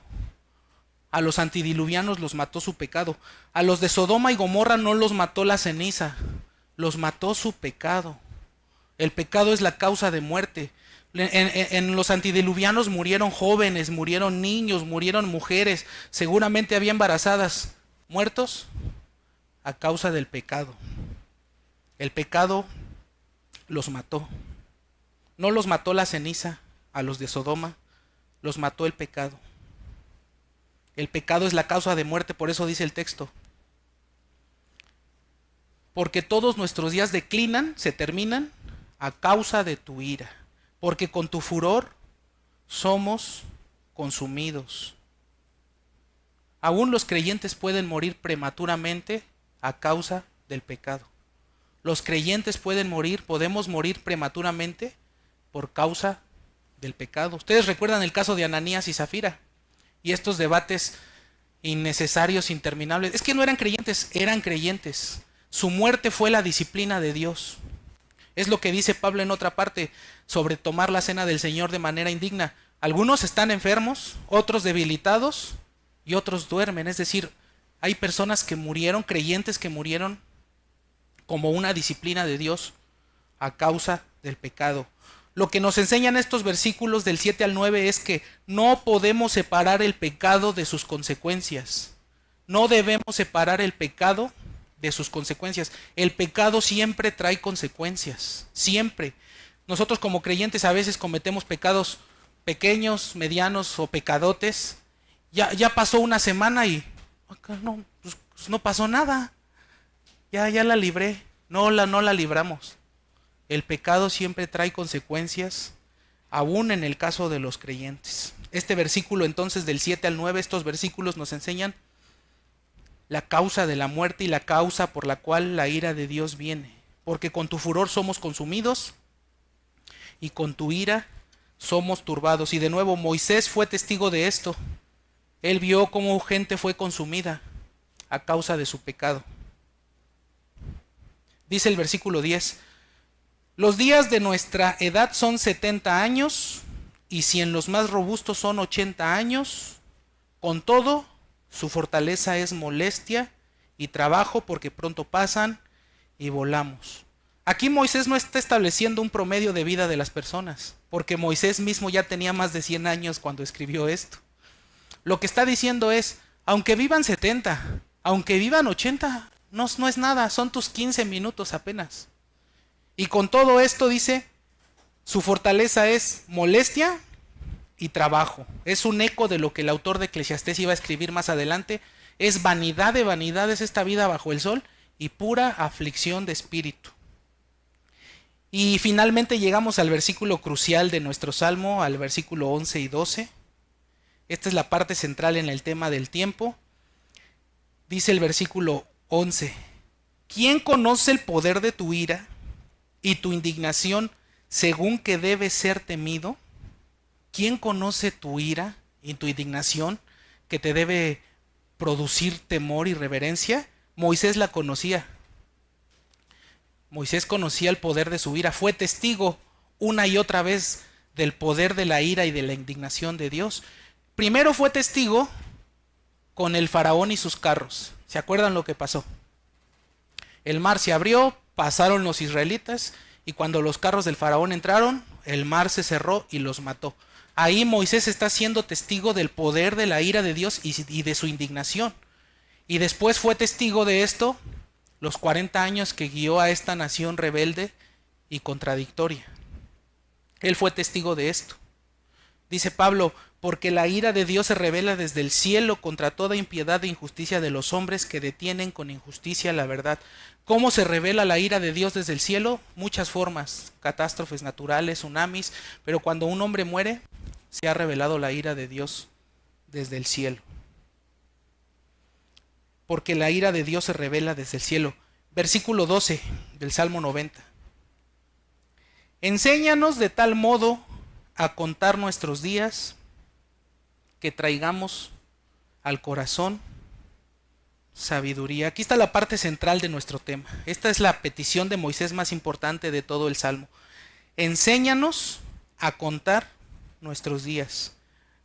A los antediluvianos los mató su pecado. A los de Sodoma y Gomorra no los mató la ceniza, los mató su pecado. El pecado es la causa de muerte. En los antediluvianos murieron jóvenes, murieron niños, murieron mujeres, seguramente había embarazadas, muertos a causa del pecado. El pecado los mató. No los mató la ceniza a los de Sodoma, los mató el pecado. El pecado es la causa de muerte, por eso dice el texto. Porque todos nuestros días declinan, se terminan a causa de tu ira. Porque con tu furor somos consumidos. Aún los creyentes pueden morir prematuramente a causa del pecado. Los creyentes podemos morir prematuramente por causa del pecado. Ustedes recuerdan el caso de Ananías y Zafira y estos debates innecesarios, interminables. Es que no eran creyentes, eran creyentes. Su muerte fue la disciplina de Dios. Es lo que dice Pablo en otra parte sobre tomar la cena del Señor de manera indigna. Algunos están enfermos, otros debilitados y otros duermen. Es decir, hay personas que murieron, creyentes que murieron como una disciplina de Dios a causa del pecado. Lo que nos enseñan estos versículos del 7 al 9 es que no podemos separar el pecado de sus consecuencias. No debemos separar el pecado de sus consecuencias. El pecado siempre trae consecuencias, siempre. Nosotros como creyentes a veces cometemos pecados pequeños, medianos o pecadotes. Ya pasó una semana y no pasó nada. Ya la libré. No la libramos. El pecado siempre trae consecuencias, aún en el caso de los creyentes. Este versículo entonces del 7 al 9, estos versículos nos enseñan la causa de la muerte y la causa por la cual la ira de Dios viene. Porque con tu furor somos consumidos y con tu ira somos turbados. Y de nuevo Moisés fue testigo de esto. Él vio cómo gente fue consumida a causa de su pecado. Dice el versículo 10: los días de nuestra edad son 70 años, y si en los más robustos son 80 años, con todo, su fortaleza es molestia y trabajo, porque pronto pasan y volamos. Aquí Moisés no está estableciendo un promedio de vida de las personas, porque Moisés mismo ya tenía más de 100 años cuando escribió esto. Lo que está diciendo es, aunque vivan 70, aunque vivan 80, no es nada, son tus 15 minutos apenas. Y con todo esto dice, su fortaleza es molestia y trabajo. Es un eco de lo que el autor de Eclesiastés iba a escribir más adelante. Es vanidad de vanidades esta vida bajo el sol y pura aflicción de espíritu. Y finalmente llegamos al versículo crucial de nuestro salmo, al versículo 11 y 12. Esta es la parte central en el tema del tiempo. Dice el versículo 11, ¿quién conoce el poder de tu ira y tu indignación según que debe ser temido? ¿Quién conoce tu ira y tu indignación que te debe producir temor y reverencia? Moisés la conocía. Moisés conocía el poder de su ira, fue testigo una y otra vez del poder de la ira y de la indignación de Dios. Primero fue testigo con el faraón y sus carros. ¿Se acuerdan lo que pasó? El mar se abrió, pasaron los israelitas, y cuando los carros del faraón entraron, el mar se cerró y los mató. Ahí Moisés está siendo testigo del poder de la ira de Dios y de su indignación. Y después fue testigo de esto los 40 años que guió a esta nación rebelde y contradictoria. Él fue testigo de esto. Dice Pablo, porque la ira de Dios se revela desde el cielo contra toda impiedad e injusticia de los hombres que detienen con injusticia la verdad. ¿Cómo se revela la ira de Dios desde el cielo? Muchas formas, catástrofes naturales, tsunamis, pero cuando un hombre muere, se ha revelado la ira de Dios desde el cielo. porque la ira de Dios se revela desde el cielo. Versículo 12 del Salmo 90. Enséñanos de tal modo a contar nuestros días que traigamos al corazón sabiduría. Aquí está la parte central de nuestro tema. Esta es la petición de Moisés más importante de todo el Salmo. Enséñanos a contar nuestros días.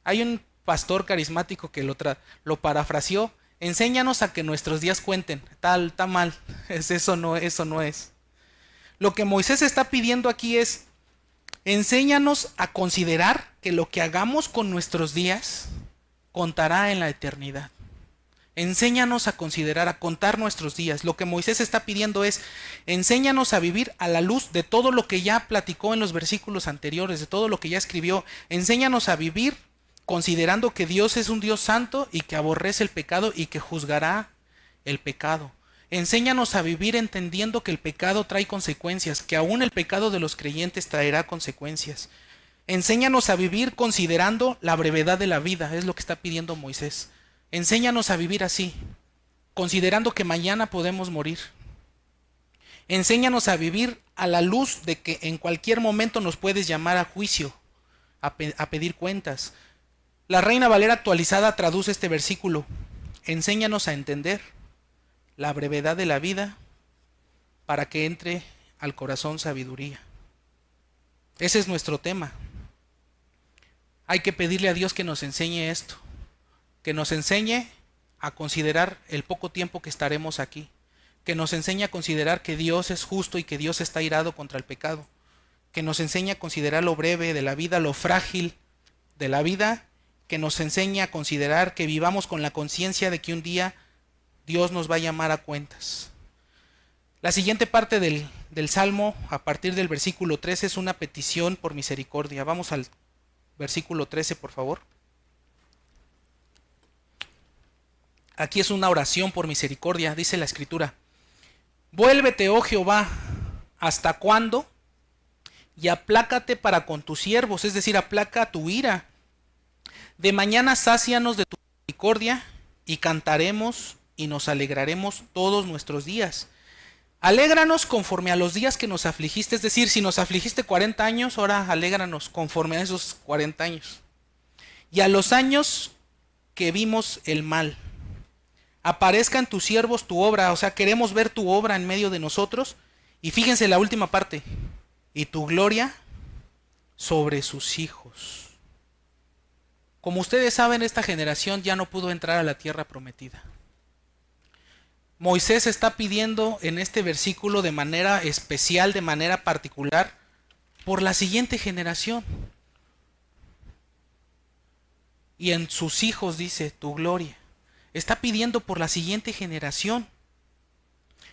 Hay un pastor carismático que lo parafraseó. Enséñanos a que nuestros días cuenten. Está mal. Eso no es. Lo que Moisés está pidiendo aquí es, enséñanos a considerar que lo que hagamos con nuestros días contará en la eternidad. Enséñanos a considerar, a contar nuestros días. Lo que Moisés está pidiendo es, enséñanos a vivir a la luz de todo lo que ya platicó en los versículos anteriores, de todo lo que ya escribió. Enséñanos a vivir considerando que Dios es un Dios santo y que aborrece el pecado y que juzgará el pecado. Enséñanos a vivir entendiendo que el pecado trae consecuencias, que aún el pecado de los creyentes traerá consecuencias. Enséñanos a vivir considerando la brevedad de la vida, es lo que está pidiendo Moisés. Enséñanos a vivir así, considerando que mañana podemos morir. Enséñanos a vivir a la luz de que en cualquier momento nos puedes llamar a juicio, a pedir cuentas. La Reina Valera actualizada traduce este versículo. Enséñanos a entender la brevedad de la vida para que entre al corazón sabiduría. Ese es nuestro tema. Hay que pedirle a Dios que nos enseñe esto, que nos enseñe a considerar el poco tiempo que estaremos aquí, que nos enseñe a considerar que Dios es justo y que Dios está irado contra el pecado, que nos enseñe a considerar lo breve de la vida, lo frágil de la vida, que nos enseñe a considerar que vivamos con la conciencia de que un día Dios nos va a llamar a cuentas. La siguiente parte del Salmo, a partir del versículo 13, es una petición por misericordia. Vamos al versículo 13, por favor. Aquí es una oración por misericordia, dice la Escritura. Vuélvete, oh Jehová, ¿hasta cuándo? Y aplácate para con tus siervos, es decir, aplaca tu ira. De mañana sácianos de tu misericordia y cantaremos y nos alegraremos todos nuestros días. Alégranos conforme a los días que nos afligiste, es decir, si nos afligiste 40 años, ahora alégranos conforme a esos 40 años. Y a los años que vimos el mal. Aparezca en tus siervos tu obra, o sea, queremos ver tu obra en medio de nosotros. Y fíjense la última parte. Y tu gloria sobre sus hijos. Como ustedes saben, esta generación ya no pudo entrar a la tierra prometida. Moisés está pidiendo en este versículo de manera especial, de manera particular, por la siguiente generación. Y en sus hijos dice, tu gloria. Está pidiendo por la siguiente generación.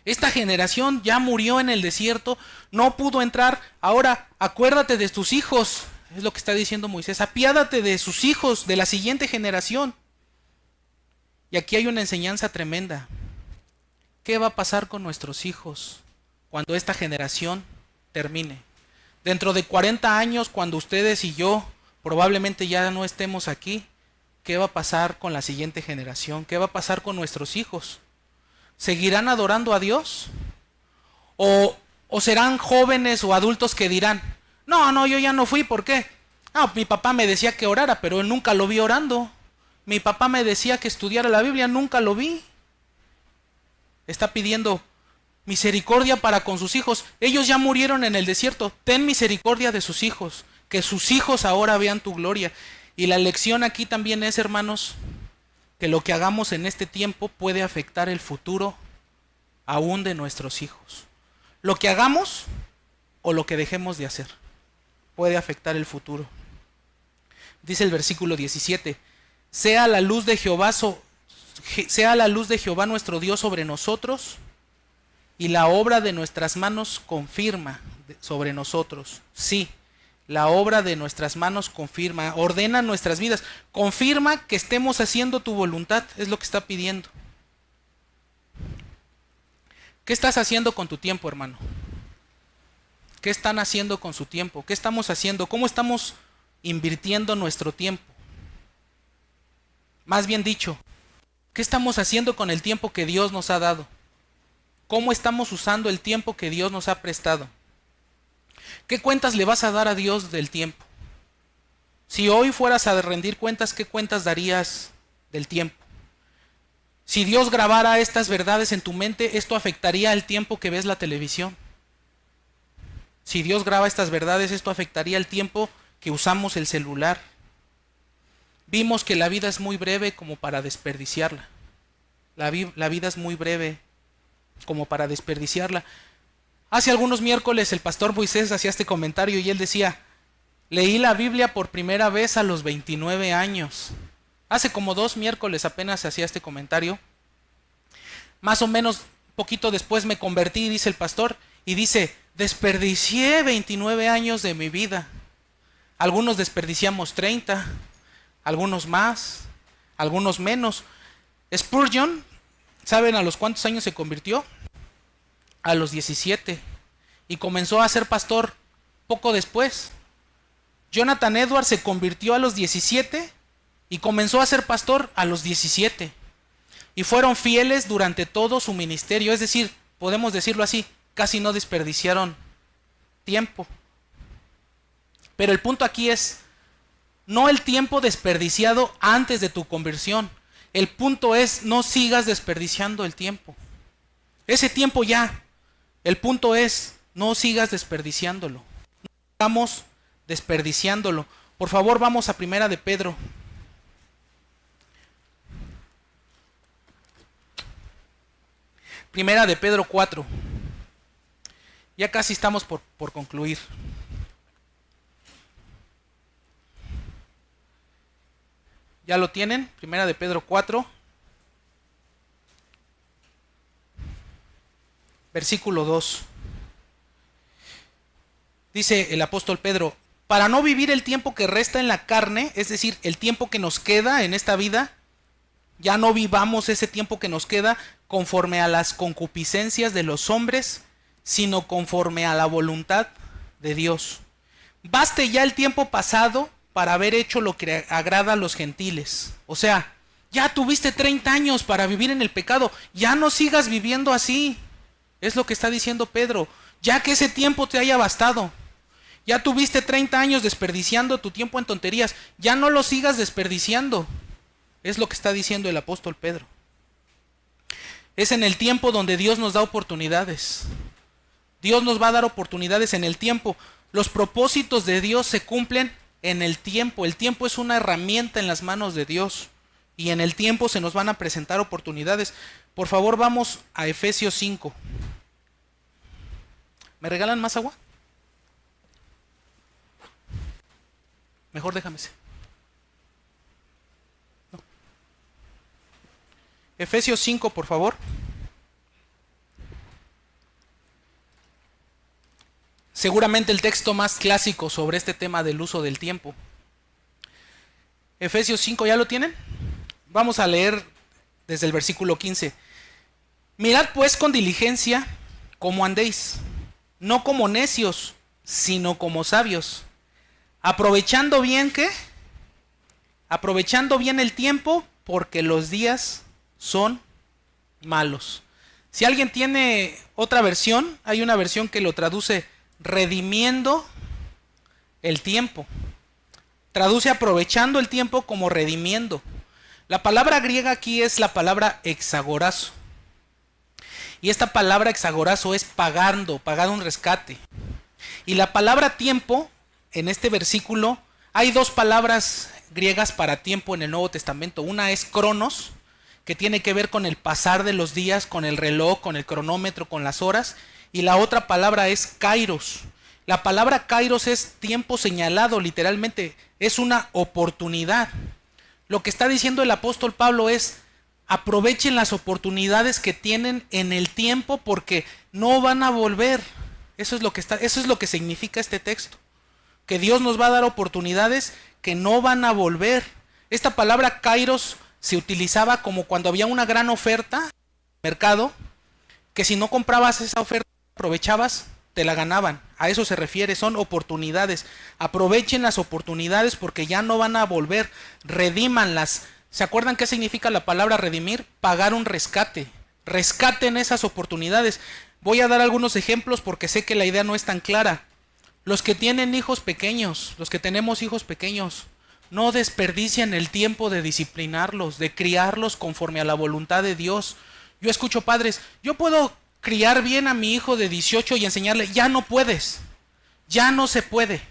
Esta generación ya murió en el desierto, no pudo entrar. Ahora acuérdate de tus hijos, es lo que está diciendo Moisés. Apiádate de sus hijos, de la siguiente generación. Y aquí hay una enseñanza tremenda. ¿Qué va a pasar con nuestros hijos cuando esta generación termine? Dentro de 40 años, cuando ustedes y yo probablemente ya no estemos aquí, ¿qué va a pasar con la siguiente generación? ¿Qué va a pasar con nuestros hijos? ¿Seguirán adorando a Dios? ¿O serán jóvenes o adultos que dirán, no, yo ya no fui, ¿por qué? Mi papá me decía que orara, pero él nunca lo vi orando. Mi papá me decía que estudiara la Biblia, nunca lo vi. Está pidiendo misericordia para con sus hijos. Ellos ya murieron en el desierto. Ten misericordia de sus hijos. Que sus hijos ahora vean tu gloria. Y la lección aquí también es, hermanos, que lo que hagamos en este tiempo puede afectar el futuro aún de nuestros hijos. Lo que hagamos o lo que dejemos de hacer puede afectar el futuro. Dice el versículo 17, sea la luz de Jehová nuestro Dios sobre nosotros y la obra de nuestras manos confirma sobre nosotros. Sí, la obra de nuestras manos confirma, ordena nuestras vidas, confirma que estemos haciendo tu voluntad, es lo que está pidiendo. ¿Qué estás haciendo con tu tiempo, hermano? ¿Qué están haciendo con su tiempo? ¿Qué estamos haciendo? ¿Cómo estamos invirtiendo nuestro tiempo? Más bien dicho, ¿Qué estamos haciendo con el tiempo que Dios nos ha dado? ¿Cómo estamos usando el tiempo que Dios nos ha prestado? ¿Qué cuentas le vas a dar a Dios del tiempo? Si hoy fueras a rendir cuentas, ¿qué cuentas darías del tiempo? Si Dios grabara estas verdades en tu mente, esto afectaría el tiempo que ves la televisión. Si Dios graba estas verdades, esto afectaría el tiempo que usamos el celular. Vimos que la vida es muy breve como para desperdiciarla. La vida es muy breve como para desperdiciarla. Hace algunos miércoles el pastor Moisés hacía este comentario y él decía: leí la Biblia por primera vez a los 29 años. Hace como 2 miércoles apenas hacía este comentario. Más o menos poquito después me convertí, dice el pastor, y dice: desperdicié 29 años de mi vida. Algunos desperdiciamos 30, algunos más, algunos menos. Spurgeon, ¿saben a los cuántos años se convirtió? A los 17. Y comenzó a ser pastor poco después. Jonathan Edwards se convirtió a los 17 y comenzó a ser pastor a los 17. Y fueron fieles durante todo su ministerio. Es decir, podemos decirlo así, casi no desperdiciaron tiempo. Pero el punto aquí es, no el tiempo desperdiciado antes de tu conversión. El punto es, no sigas desperdiciando el tiempo. Ese tiempo ya. El punto es, no sigas desperdiciándolo. No sigamos desperdiciándolo. Por favor, vamos a Primera de Pedro. Primera de Pedro 4. Ya casi estamos por concluir. ¿Ya lo tienen? Primera de Pedro 4. Versículo 2. Dice el apóstol Pedro: para no vivir el tiempo que resta en la carne, es decir, el tiempo que nos queda en esta vida, ya no vivamos ese tiempo que nos queda conforme a las concupiscencias de los hombres, sino conforme a la voluntad de Dios. Baste ya el tiempo pasado para haber hecho lo que agrada a los gentiles. O sea, ya tuviste 30 años para vivir en el pecado, ya no sigas viviendo así. Es lo que está diciendo Pedro. Ya que ese tiempo te haya bastado. Ya tuviste 30 años desperdiciando tu tiempo en tonterías, ya no lo sigas desperdiciando. Es lo que está diciendo el apóstol Pedro. Es en el tiempo donde Dios nos da oportunidades. Dios nos va a dar oportunidades en el tiempo. Los propósitos de Dios se cumplen en el tiempo. El tiempo es una herramienta en las manos de Dios. Y en el tiempo se nos van a presentar oportunidades. Por favor, vamos a Efesios 5. ¿Me regalan más agua? Mejor déjame ese. No. Efesios 5, por favor. Seguramente el texto más clásico sobre este tema del uso del tiempo. Efesios 5, ¿ya lo tienen? Vamos a leer desde el versículo 15. Mirad pues con diligencia cómo andéis, no como necios, sino como sabios, aprovechando bien, ¿qué? Aprovechando bien el tiempo, porque los días son malos. Si alguien tiene otra versión, hay una versión que lo traduce redimiendo el tiempo. Traduce aprovechando el tiempo como redimiendo. La palabra griega aquí es la palabra exagorazo. Y esta palabra exagorazo es pagando, pagar un rescate. Y la palabra tiempo, en este versículo, hay 2 palabras griegas para tiempo en el Nuevo Testamento. Una es cronos, que tiene que ver con el pasar de los días, con el reloj, con el cronómetro, con las horas. Y la otra palabra es kairos. La palabra kairos es tiempo señalado, literalmente, es una oportunidad. Lo que está diciendo el apóstol Pablo es: aprovechen las oportunidades que tienen en el tiempo porque no van a volver. Eso es lo que significa este texto. Que Dios nos va a dar oportunidades que no van a volver. Esta palabra kairos se utilizaba como cuando había una gran oferta en el mercado, que si no comprabas esa oferta, aprovechabas, te la ganaban. A eso se refiere, son oportunidades. Aprovechen las oportunidades porque ya no van a volver. Redímanlas, ¿Se acuerdan qué significa la palabra redimir? Pagar un rescate. Rescaten esas oportunidades. Voy a dar algunos ejemplos porque sé que la idea no es tan clara. Los que tienen hijos pequeños, los que tenemos hijos pequeños, no desperdician el tiempo de disciplinarlos, de criarlos conforme a la voluntad de Dios. Yo escucho padres, yo puedo criar bien a mi hijo de 18 y enseñarle, ya no puedes, ya no se puede.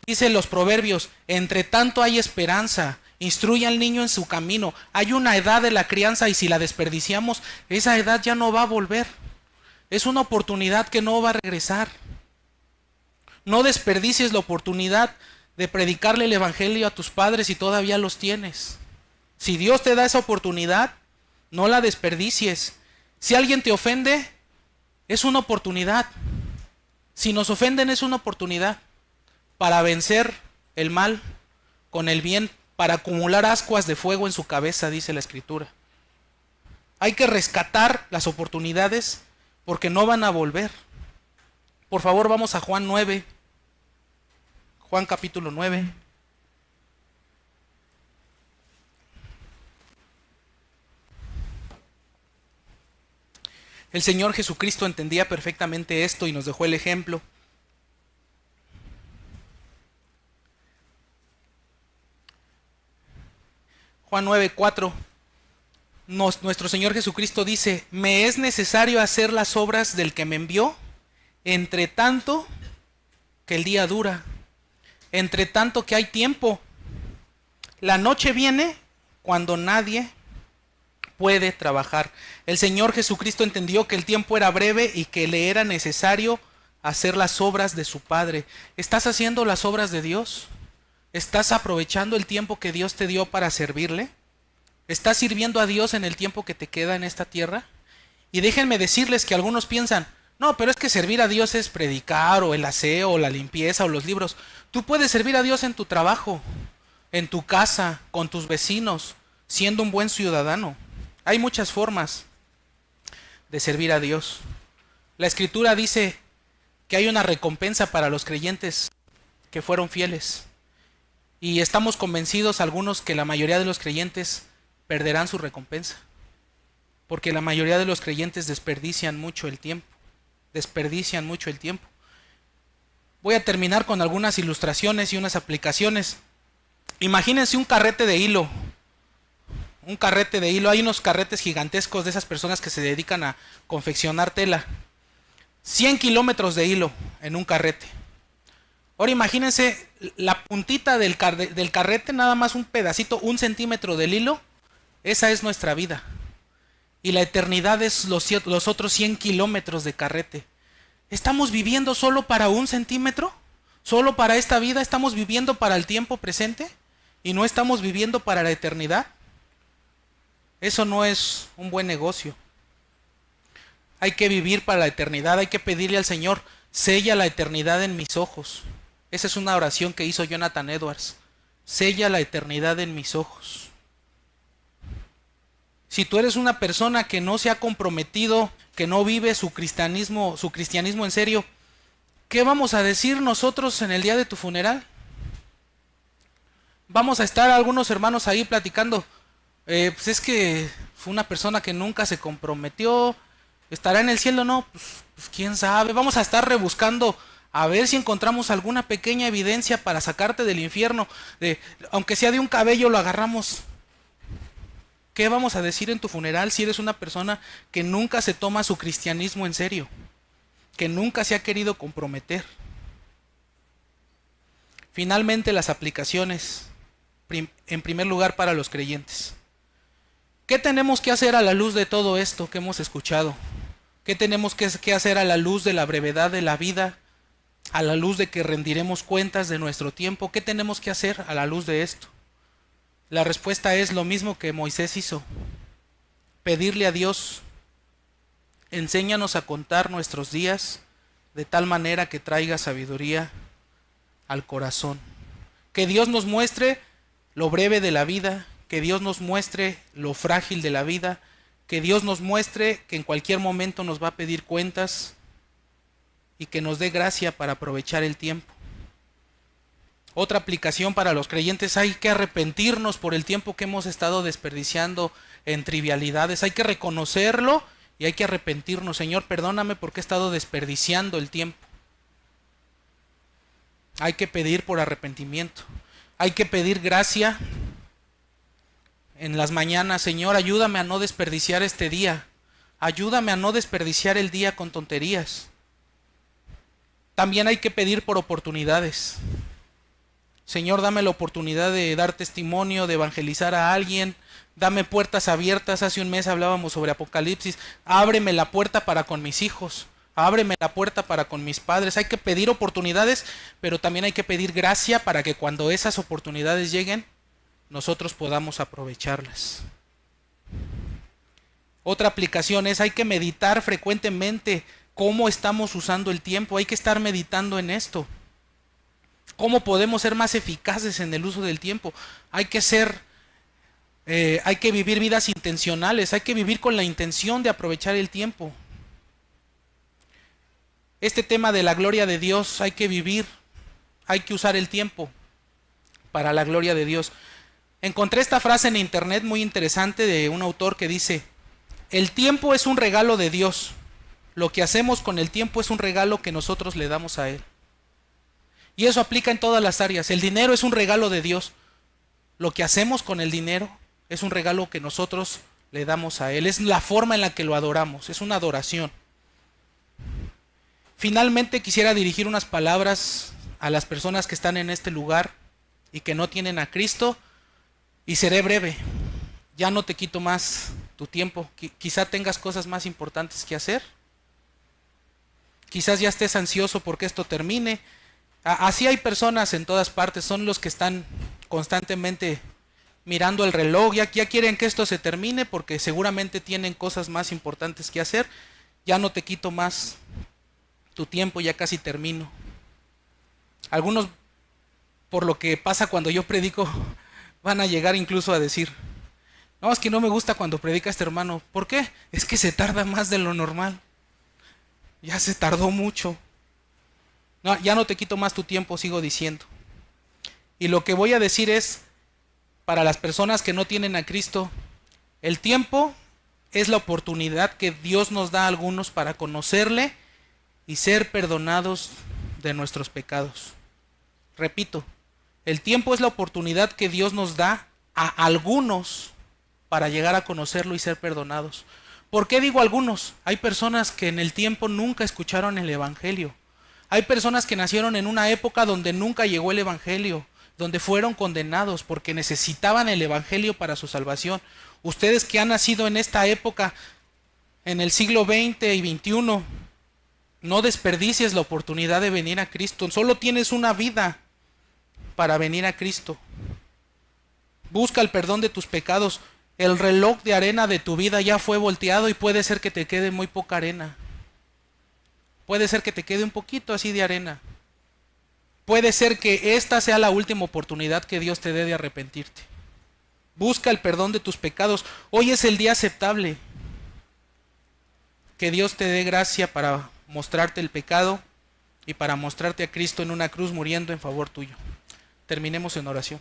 Dicen los proverbios, entre tanto hay esperanza, instruye al niño en su camino. Hay una edad de la crianza y si la desperdiciamos, esa edad ya no va a volver. Es una oportunidad que no va a regresar. No desperdicies la oportunidad de predicarle el evangelio a tus padres si todavía los tienes. Si Dios te da esa oportunidad, no la desperdicies. Si alguien te ofende, es una oportunidad. Si nos ofenden, es una oportunidad para vencer el mal con el bien, para acumular ascuas de fuego en su cabeza, dice la Escritura. Hay que rescatar las oportunidades porque no van a volver. Por favor, vamos a Juan 9. Juan capítulo 9. El Señor Jesucristo entendía perfectamente esto y nos dejó el ejemplo. Juan 9:4. Nuestro Señor Jesucristo dice, me es necesario hacer las obras del que me envió, entre tanto que el día dura, entre tanto que hay tiempo. La noche viene cuando nadie puede trabajar. El Señor Jesucristo entendió que el tiempo era breve y que le era necesario hacer las obras de su Padre. ¿Estás haciendo las obras de Dios? ¿Estás aprovechando el tiempo que Dios te dio para servirle? ¿Estás sirviendo a Dios en el tiempo que te queda en esta tierra? Y déjenme decirles que algunos piensan, no, pero es que servir a Dios es predicar o el aseo o la limpieza o los libros. Tú puedes servir a Dios en tu trabajo, en tu casa, con tus vecinos, siendo un buen ciudadano. Hay muchas formas de servir a Dios. La Escritura dice que hay una recompensa para los creyentes que fueron fieles. Y estamos convencidos algunos que la mayoría de los creyentes perderán su recompensa. Porque la mayoría de los creyentes desperdician mucho el tiempo. Desperdician mucho el tiempo. Voy a terminar con algunas ilustraciones y unas aplicaciones. Imagínense un carrete de hilo. Un carrete de hilo. Hay unos carretes gigantescos de esas personas que se dedican a confeccionar tela. 100 kilómetros de hilo en un carrete. Ahora imagínense la puntita del carrete, nada más un pedacito, 1 centímetro del hilo. Esa es nuestra vida. Y la eternidad es los otros 100 kilómetros de carrete. ¿Estamos viviendo solo para 1 centímetro? ¿Solo para esta vida? ¿Estamos viviendo para el tiempo presente? ¿Y no estamos viviendo para la eternidad? Eso no es un buen negocio. Hay que vivir para la eternidad. Hay que pedirle al Señor, sella la eternidad en mis ojos. Esa es una oración que hizo Jonathan Edwards. Sella la eternidad en mis ojos. Si tú eres una persona que no se ha comprometido, que no vive su cristianismo en serio, ¿qué vamos a decir nosotros en el día de tu funeral? Vamos a estar algunos hermanos ahí platicando. Pues es que fue una persona que nunca se comprometió. ¿Estará en el cielo? No, pues quién sabe. Vamos a estar rebuscando a ver si encontramos alguna pequeña evidencia para sacarte del infierno. Aunque sea de un cabello, lo agarramos. ¿Qué vamos a decir en tu funeral si eres una persona que nunca se toma su cristianismo en serio? Que nunca se ha querido comprometer. Finalmente, las aplicaciones. En primer lugar, para los creyentes. ¿Qué tenemos que hacer a la luz de todo esto que hemos escuchado? ¿Qué tenemos que hacer a la luz de la brevedad de la vida? A la luz de que rendiremos cuentas de nuestro tiempo. ¿Qué tenemos que hacer a la luz de esto? La respuesta es lo mismo que Moisés hizo. Pedirle a Dios, enséñanos a contar nuestros días de tal manera que traiga sabiduría al corazón. Que Dios nos muestre lo breve de la vida, que Dios nos muestre lo frágil de la vida, que Dios nos muestre que en cualquier momento nos va a pedir cuentas y que nos dé gracia para aprovechar el tiempo. Otra aplicación para los creyentes: hay que arrepentirnos por el tiempo que hemos estado desperdiciando en trivialidades. Hay que reconocerlo y hay que arrepentirnos. Señor, perdóname porque he estado desperdiciando el tiempo. Hay que pedir por arrepentimiento. Hay que pedir gracia en las mañanas. Señor, ayúdame a no desperdiciar este día. Ayúdame a no desperdiciar el día con tonterías. También hay que pedir por oportunidades. Señor, dame la oportunidad de dar testimonio, de evangelizar a alguien. Dame puertas abiertas. Hace un mes hablábamos sobre Apocalipsis. Ábreme la puerta para con mis hijos. Ábreme la puerta para con mis padres. Hay que pedir oportunidades, pero también hay que pedir gracia para que cuando esas oportunidades lleguen, nosotros podamos aprovecharlas. Otra aplicación es: hay que meditar frecuentemente cómo estamos usando el tiempo. Hay que estar meditando en esto. ¿Cómo podemos ser más eficaces en el uso del tiempo? Hay que vivir vidas intencionales. Hay que vivir con la intención de aprovechar el tiempo. Este tema de la gloria de Dios, hay que vivir, hay que usar el tiempo para la gloria de Dios. Encontré esta frase en internet muy interesante de un autor que dice: el tiempo es un regalo de Dios. Lo que hacemos con el tiempo es un regalo que nosotros le damos a Él. Y eso aplica en todas las áreas. El dinero es un regalo de Dios. Lo que hacemos con el dinero es un regalo que nosotros le damos a Él. Es la forma en la que lo adoramos. Es una adoración. Finalmente quisiera dirigir unas palabras a las personas que están en este lugar y que no tienen a Cristo, y seré breve. Ya no te quito más tu tiempo. Quizá tengas cosas más importantes que hacer. Quizás ya estés ansioso porque esto termine. Así hay personas en todas partes. Son los que están constantemente mirando el reloj. Ya quieren que esto se termine porque seguramente tienen cosas más importantes que hacer. Ya no te quito más tu tiempo, ya casi termino. Algunos, por lo que pasa cuando yo predico, van a llegar incluso a decir: no, es que no me gusta cuando predica este hermano. ¿Por qué? Es que se tarda más de lo normal. Ya se tardó mucho. No, ya no te quito más tu tiempo, sigo diciendo. Y lo que voy a decir es, para las personas que no tienen a Cristo, el tiempo es la oportunidad que Dios nos da a algunos para conocerle y ser perdonados de nuestros pecados. Repito, el tiempo es la oportunidad que Dios nos da a algunos para llegar a conocerlo y ser perdonados. ¿Por qué digo algunos? Hay personas que en el tiempo nunca escucharon el Evangelio. Hay personas que nacieron en una época donde nunca llegó el Evangelio, donde fueron condenados porque necesitaban el Evangelio para su salvación. Ustedes que han nacido en esta época, en el siglo XX y XXI, no desperdicies la oportunidad de venir a Cristo. Solo tienes una vida para venir a Cristo. Busca el perdón de tus pecados. El reloj de arena de tu vida ya fue volteado y puede ser que te quede muy poca arena. Puede ser que te quede un poquito así de arena. Puede ser que esta sea la última oportunidad que Dios te dé de arrepentirte. Busca el perdón de tus pecados. Hoy es el día aceptable. Que Dios te dé gracia para mostrarte el pecado y para mostrarte a Cristo en una cruz muriendo en favor tuyo. Terminemos en oración.